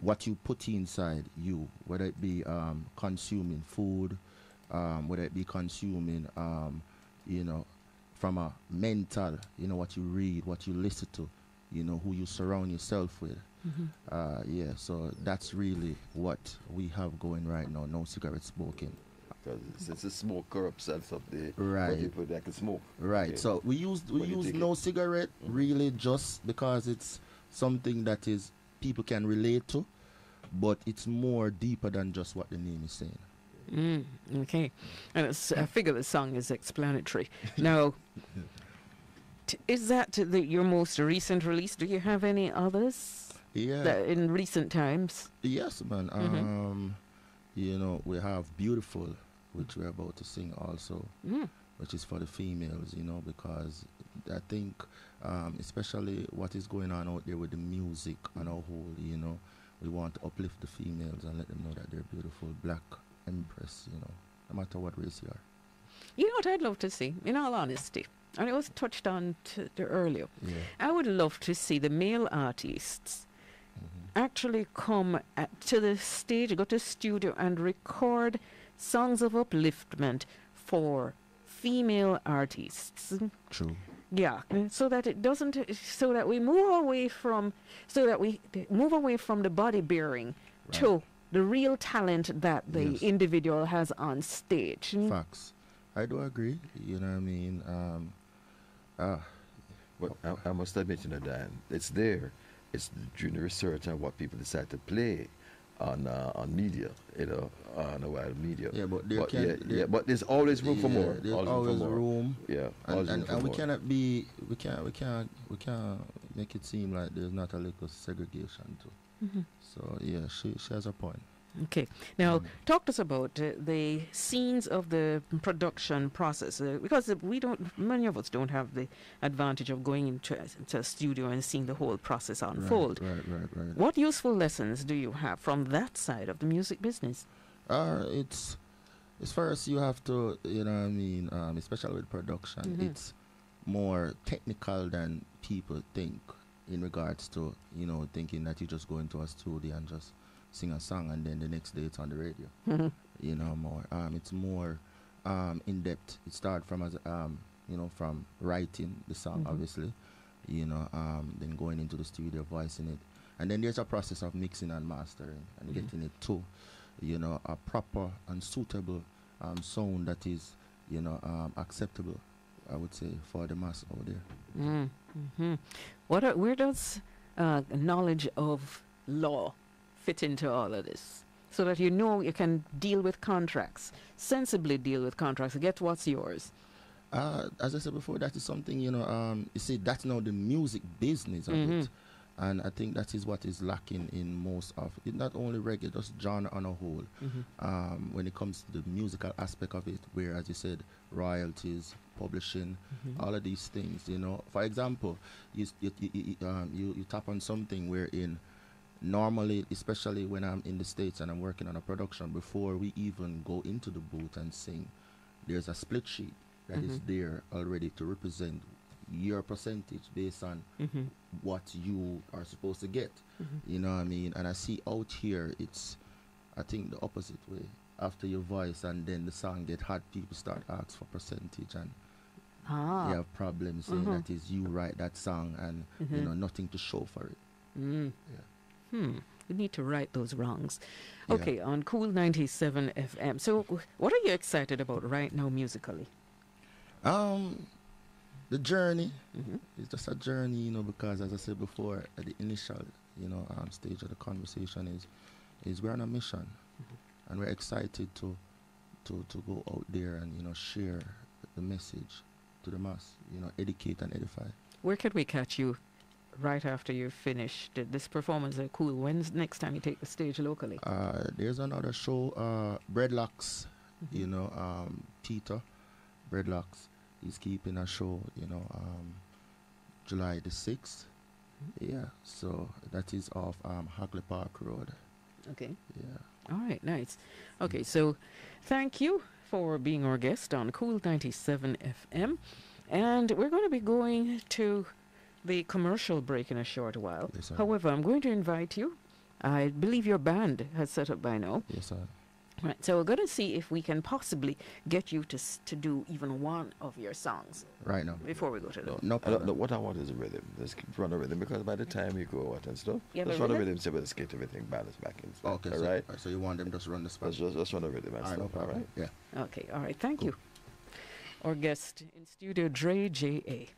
what you put inside you, whether it be consuming food, whether it be consuming, from a mental, what you read, what you listen to, who you surround yourself with. Mm-hmm. So that's really what we have going right now. No cigarette smoking. Because it's a smoke corrupts and stuff there. Right. People that can smoke. Right. Okay. So we use no cigarette really just because it's something that is people can relate to, but it's more deeper than just what the name is saying. Okay. And I figure the song is explanatory. Now, is that your most recent release? Do you have any others in recent times? Yes, man. You know, we have Beautiful, which we're about to sing also, which is for the females, you know, because I think especially what is going on out there with the music on a whole, you know, we want to uplift the females and let them know that they're beautiful, black empress, you know, no matter what race you are. You know what I'd love to see, in all honesty, and it was touched on earlier. I would love to see the male artists actually come to the stage, go to the studio and record songs of upliftment for female artists. True. Yeah, so that it doesn't, so that we move away from, the body bearing to the real talent that the individual has on stage. Facts. I do agree. You know what I mean? But I must admit, you know, Dan, it's there. It's during the research and what people decide to play on media, you know, on a wild media. Yeah, but but there's always room for more. There's always room. Yeah, and we cannot make it seem like there's not a little segregation too. So yeah, she has a point. Okay. Now, talk to us about the scenes of the production process, because many of us don't have the advantage of going into a studio and seeing the whole process unfold. Right. What useful lessons do you have from that side of the music business? It's as far as you have to, you know what I mean, especially with production, it's more technical than people think in regards to, you know, thinking that you just go into a studio and just sing a song and then the next day it's on the radio. You know, more it's more in depth. It starts from you know, from writing the song, obviously, you know, then going into the studio, voicing it, and then there's a process of mixing and mastering and getting it to, you know, a proper and suitable sound that is, you know, acceptable, I would say, for the mass out there. Where does knowledge of law fit into all of this, so that you know you can deal with contracts, sensibly deal with contracts, get what's yours? As I said before, that is something, you know, you see, that's now the music business of it. And I think that is what is lacking in most of it, not only reggae, just genre on a whole. When it comes to the musical aspect of it, where, as you said, royalties, publishing, all of these things, you know. For example, you tap on something wherein normally, especially when I'm in the States and I'm working on a production, before we even go into the booth and sing, there's a split sheet that is there already to represent your percentage based on what you are supposed to get. You know what I mean? And I see out here, it's, I think, the opposite way. After your voice and then the song get hot, people start ask for percentage, and you have problems saying that is you write that song and you know, nothing to show for it. We need to right those wrongs. Okay, on Cool 97 FM. So what are you excited about right now musically? The journey. It's just a journey, you know, because as I said before, at the initial, you know, stage of the conversation is we're on a mission, and we're excited to go out there and, you know, share the message to the mass, you know, educate and edify. Where could we catch you right after you finished this performance at Cool? When's next time you take the stage locally? There's another show, Breadlocks, you know, Peter Breadlocks. He's keeping a show, you know, July the 6th. Yeah, so that is off Hagley Park Road. Okay. Yeah. All right, nice. Okay, so thank you for being our guest on Cool 97 FM. And we're going to be going to the commercial break in a short while. Yes, sir. However, I'm going to invite you. I believe your band has set up by now. Yes, sir. Right, so we're going to see if we can possibly get you to do even one of your songs. Right now. Before we go to the... No problem. What I want is a rhythm. Let's keep run a rhythm, because by the time you go out and stuff, Yeah, let's but run a rhythm? rhythm, so let's get everything balanced back in. Okay, all so, right? So you want them just run the spot? Let's run a rhythm and All right, no stuff, all problem. right? Yeah. Okay, all right, thank you. Our guest in studio, Dre J.A.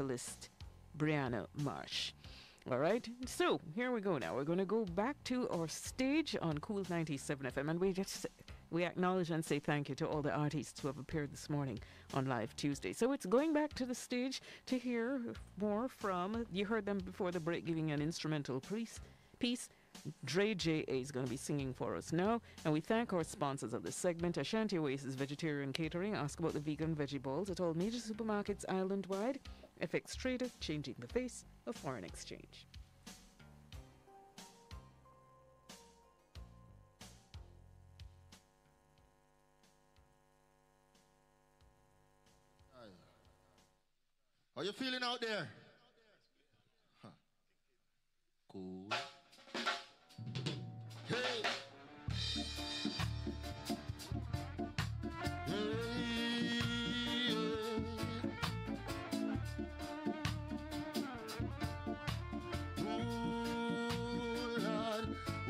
vocalist Brianna Marsh. All right, so here we go now. We're going to go back to our stage on Cool 97 FM, and we acknowledge and say thank you to all the artists who have appeared this morning on Live Tuesday. So it's going back to the stage to hear more from, you heard them before the break giving an instrumental piece. Dre J.A. is going to be singing for us now, and we thank our sponsors of this segment: Ashanti Oasis Vegetarian Catering. Ask about the vegan veggie balls at all major supermarkets island-wide. FX Trader, changing the face of foreign exchange. How you feeling out there? Huh. Cool. Hey.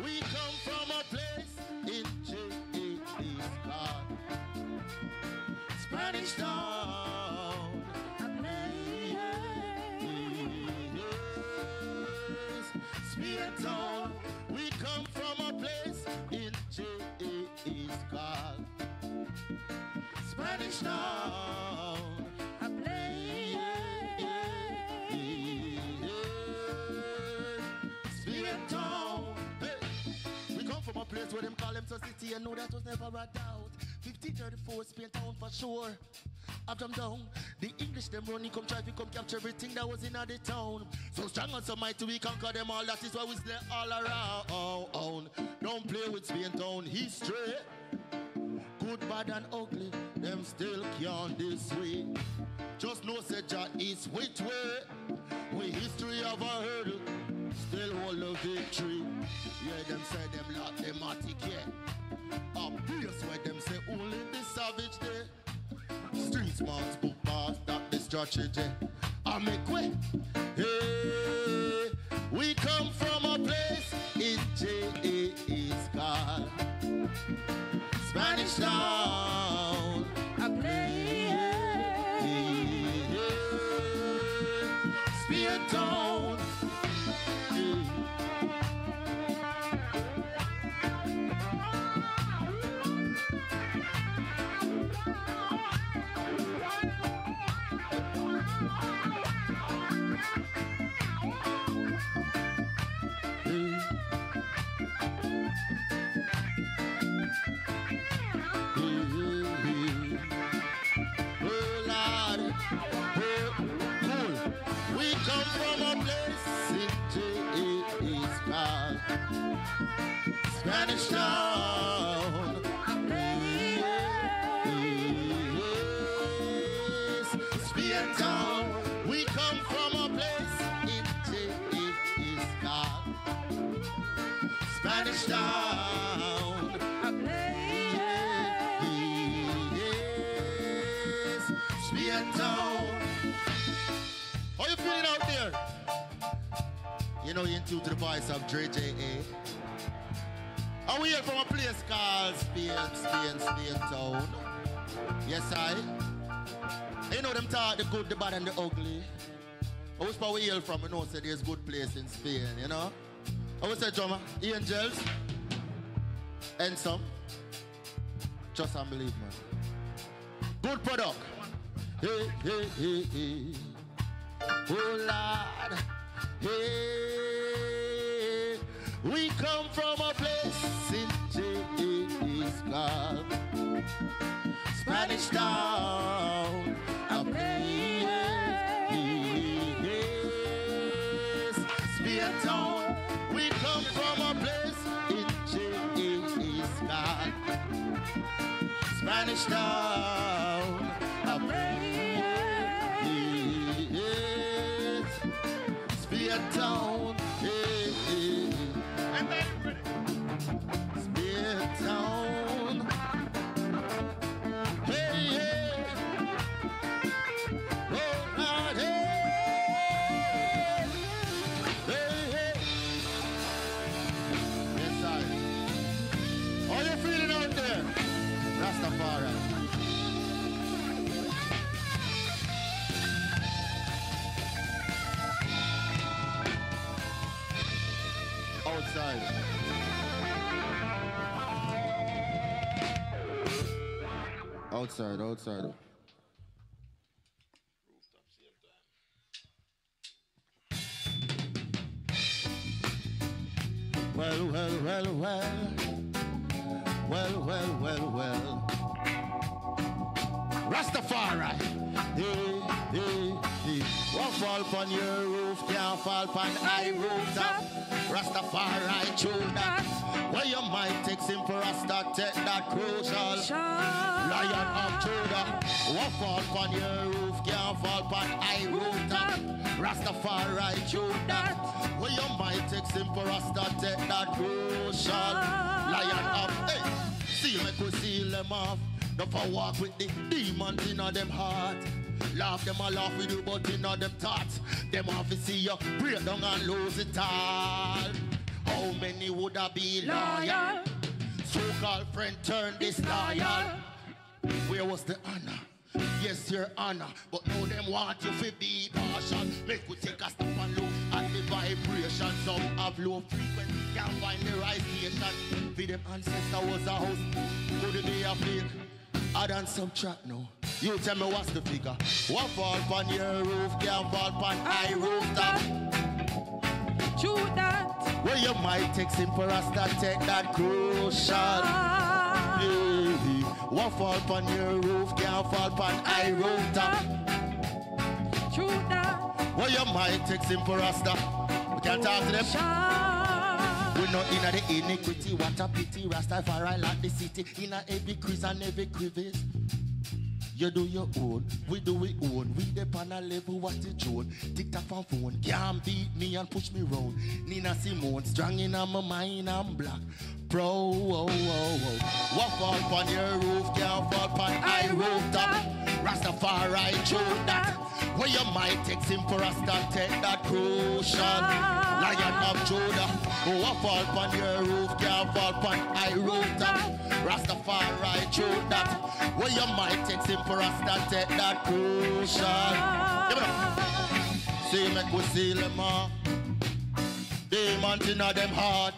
We come from a place in J.A.'s God. Spanish Town. Spear Town. We come from a place in J.A.'s God. Spanish Town. I play. Spain Town. Hey. We come from a place where them call them to city and know that was never a doubt. 1534 Spain Town for sure. Up them down. The English them running come try to come capture everything that was in the town. So strong and so mighty we conquer them all. That is why we slay all around. Don't play with Spain Town history. Good, bad and ugly, them still can't this way. Just know say Jah is which way. We history of a hurdle, still hold the victory. Yeah, them say them lock them matic, yeah. A place where them say only the savage day. Street smarts, book pass, that the strategy. I make way. Hey, we come from a place in J.A. is called Spanish Town. I play. Spain Town. Spanish Town. Yes, Spain Town. We come from a place in is called Spanish Town. Yes, Spain Town. How you feeling out there? You know, you're into the voice of Dre J.A. And we here from a place called Spain Town. Yes, I. You know them talk the good, the bad, and the ugly. I wish where we hail from, you know, say there's good place in Spain, you know. I would say, drummer, Angels, and some. Just unbelieve, man. Good product. Hey, hey, hey, hey. Oh, Lord. Hey, we come from a place in J.A.'s called Spanish Town. A place, Spain Town. We come from a place in J.A.'s called Spanish Town. A place, Spain Town. Hey, hey. Spain Town. Hey, hey. Oh, Lord, hey. Hey, hey. Yes, sir. How you feeling out there? Rastafari. Outside. Outside. Well. Rastafari. Hey. What fall upon your roof can't fall upon high rooftop. Rastafari, true that. Where your mind takes him for Rasta, take that crucial. Lion of Judah. What fall upon your roof can't fall upon high rooftop. Rastafari, true that. Where your mind takes him for Rasta, take that crucial. Lion of, hey. Seal me could seal them off. Don't for walk with the demons in them heart. Laugh them all laugh with you, but in them thoughts. Them have to see you break down and lose it all. How many would I be loyal? So-called friend turn disloyal. Where was the honor? Yes, your honor. But now them want you to be partial. Make we take a step and look at the vibration. Some have low frequency, can't find the right station. For them ancestor was a house, could it be a fake? Add and subtract now. You tell me what's the figure. What fall upon your roof, can't fall upon high rooftop. Shoot that. Where you might take simple rasta, take that crucial. Yeah. What fall upon your roof, can't fall upon high rooftop. Shoot that. Where you might take simple rasta. We can't talk to them. We're not in the iniquity, what a pity. Rastafari like the city, in a every crease and every crevice. You do your own, we do we own. We depend on a level what it Joan. Tick-tock on phone, can't beat me and push me round. Nina Simone, strong in my mind, I'm black. Pro, oh, oh, oh. What fall upon your roof, can't fall upon high rooftop. Rastafari, true that. Where you might take simple Rasta, take that crucial. Lion of Judah. What fall upon your roof, can't fall upon high rooftop. Rastafari, true that. Where you might take simple Rasta, take that crucial. Give it up. See, make we seal them all. Demons in them heart.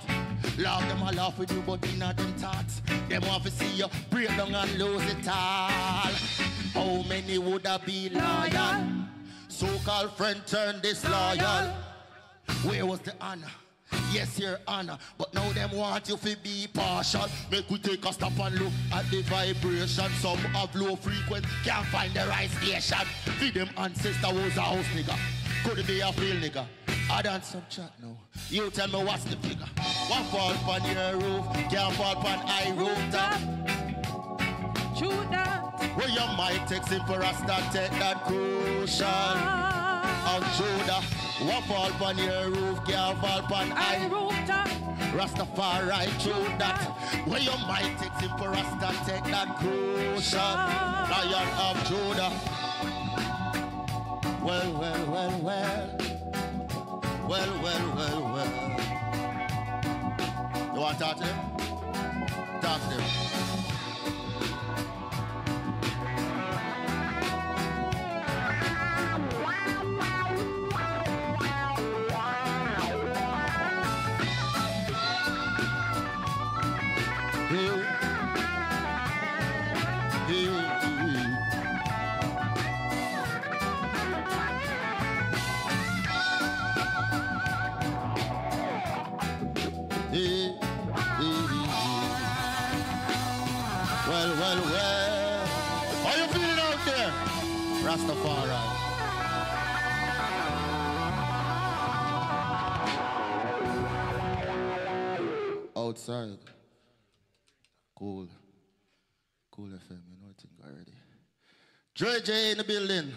Love them a laugh with you, but in them thoughts. Them want to see you break down and lose it all. How many would have be loyal? So-called friend turned disloyal. Where was the honor? Yes, your honor. But now them want you to be partial. Make we take a stop and look at the vibration. Some have low frequency, can't find the right station. Feed them ancestor was a house nigga. Could it be a field nigga? I done some chat now. You tell me what's the figure. What fall upon your roof, can't fall upon high rooftop. Shoot that. Where you might take simple Rasta, take that crucial. Of Judah. What fall upon your roof, can't fall upon high rooftop. Rastafari, true that. Where you might take simple Rasta, take that crucial. Lion of Judah. Well, well, well, well. Well, well, well, well. You want to talk to them? Talk to them. Well, well, well. How you feeling out there? Rastafari. Outside. Cool. Cool FM, you know I think already. Dre J in the building.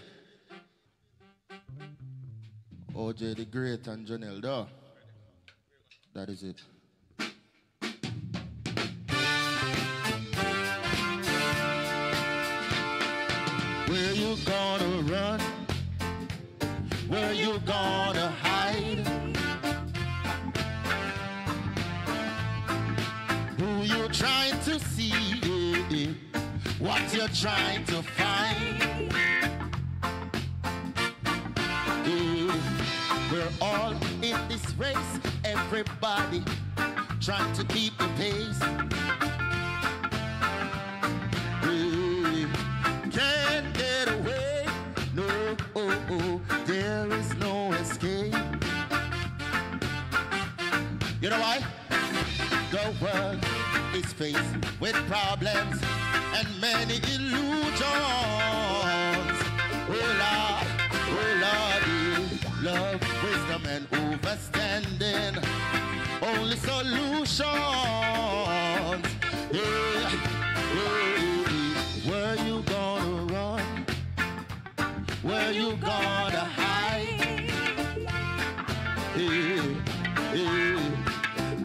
OJ the Great and Janelle Daw. That is it. Where you gonna run? Where you gonna hide? Who you trying to see? What you're trying to find? We're all in this race, everybody trying to keep the pace. Can't get away, no, there is no escape. You know why? The world is faced with problems and many illusions. Oh Lord, love, wisdom, and understanding. Only solutions. Yeah. Where you gonna run? Where you gonna hide?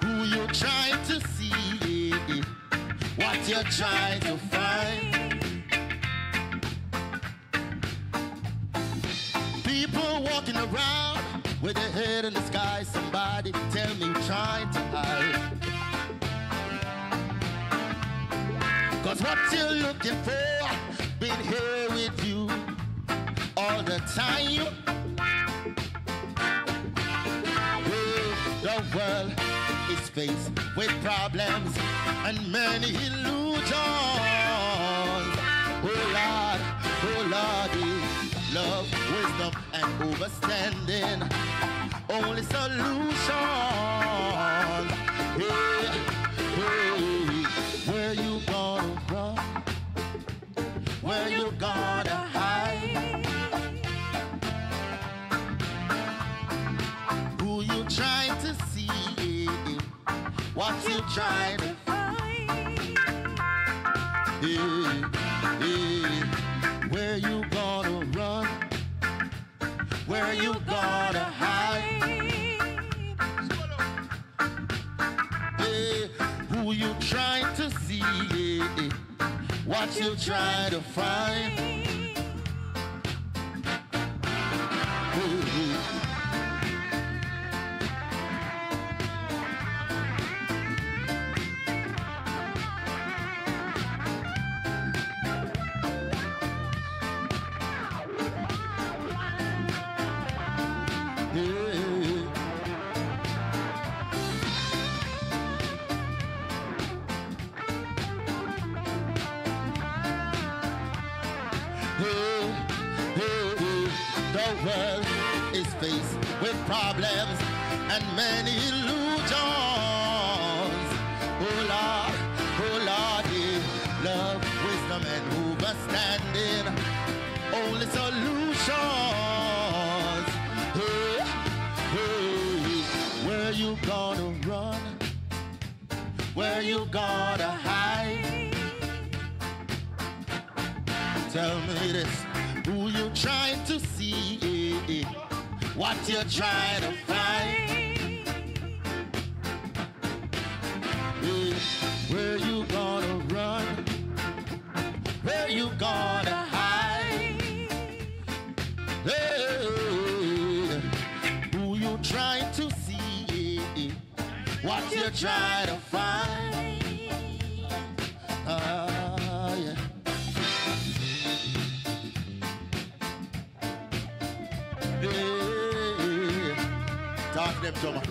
Who you trying to see? What you're trying to find? People walking around with their head in the sky. Somebody tell me trying to hide. Cause what you're looking for been here with you all the time. The world is faced with problems and many illusions. love, wisdom, and overstanding. Only solution. Hey, hey, where you gonna run? Where you gonna hide? Who you trying to see? What you trying to find? Hey, hey, where you gonna run? Where you gonna hide? Hey, who you trying to see? What you trying to find? Hey, the world is faced with problems and many illusions. Oh Lord, yeah. Love, wisdom, and understanding. Only solutions. Hey, hey, where you gonna run? Where you gonna hide? Tell me this. Who you trying to see? What you trying to find? Hey, where you gonna run? Where you gonna hide? Hey, who you trying to see? What you trying to find? Yeah. Hey, talk to them, Thomas.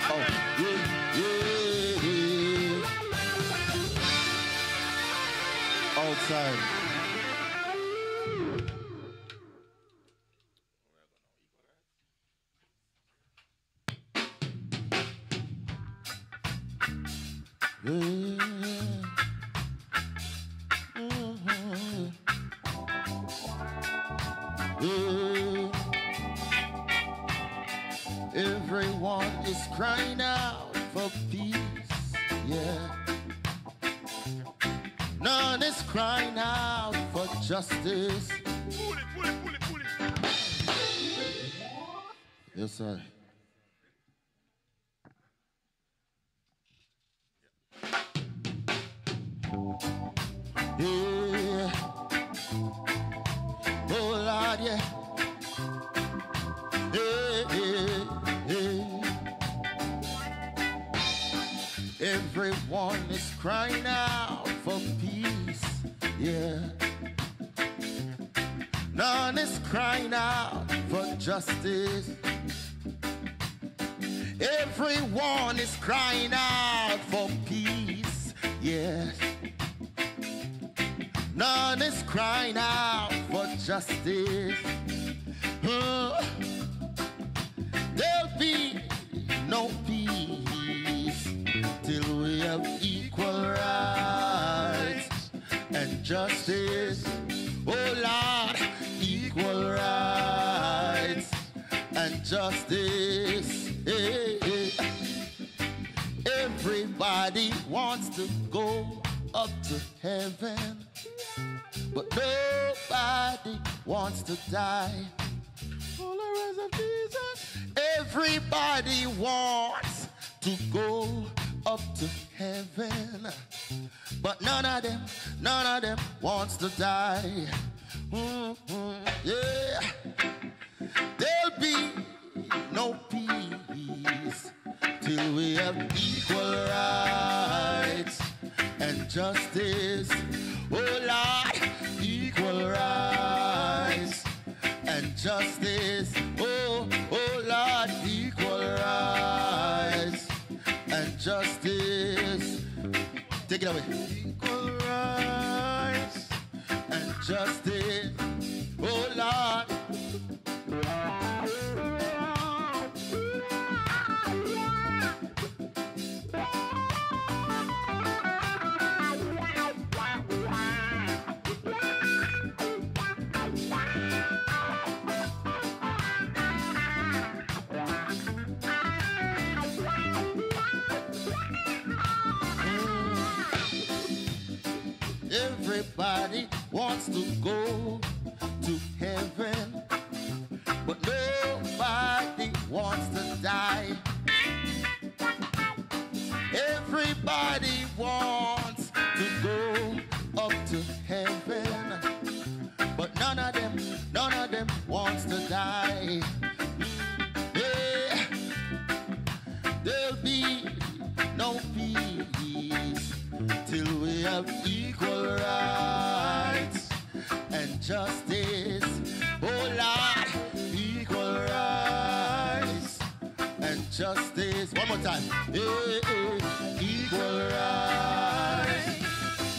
Oh, yeah, yeah, yeah. Outside. Everyone is crying out for peace, yeah. None is crying out for justice. Yes, sir. Yeah. Oh Lord, yeah. Hey, hey, hey. Everyone is crying out for peace, yeah. None is crying out for justice. Everyone is crying out for peace, yes. None is crying out for justice. There'll be no peace till we have equal rights and justice. Oh Lord, equal rights and justice. Hey, hey. Everybody wants to go up to heaven, but nobody wants to die. Followers of Jesus. Everybody wants to go up to heaven, but none of them wants to die. Yeah. There'll be no peace till we have equal rights and justice. Oh Lord, equal rights and justice. Oh, oh Lord, equal rights and justice. Take it away. Equal rights and justice. Oh Lord. Everybody wants to go to heaven, but nobody wants to die. Everybody wants to go up to heaven, but none of them wants to die. Yeah. There'll be no peace till we have equal rights and justice. Oh Lord, equal rights and justice. One more time. Hey, hey. Equal rights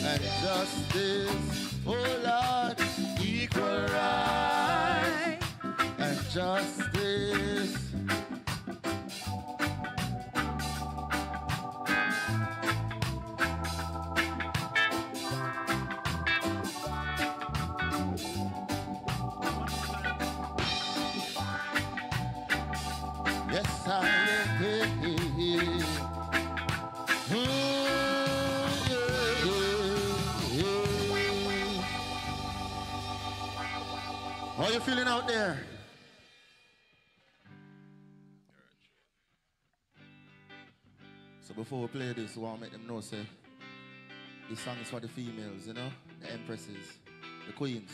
and justice. Oh Lord, equal rights and justice. Yes, I How you feeling out there? So before we play this, we want to make them know, say, this song is for the females, you know, the empresses, the queens.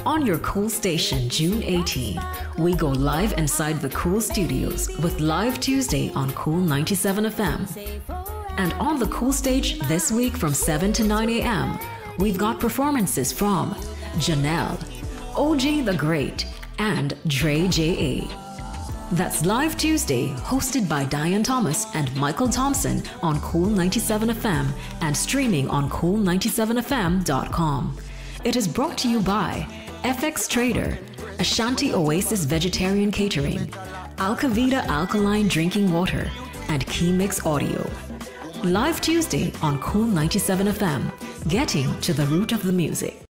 On your Cool Station, June 18, we go live inside the Cool Studios with Live Tuesday on Cool 97 FM. And on the Cool Stage this week from 7 to 9 a.m., we've got performances from Janelle, OG the Great, and Dre J.A. That's Live Tuesday, hosted by Diane Thomas and Michael Thompson on Cool 97 FM and streaming on cool97fm.com. It is brought to you by FX Trader, Ashanti Oasis Vegetarian Catering, Alcavita Alkaline Drinking Water, and Key Mix Audio. Live Tuesday on Cool 97 FM, getting to the root of the music.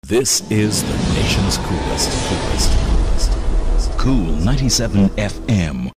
This is the nation's coolest. Cool 97 FM.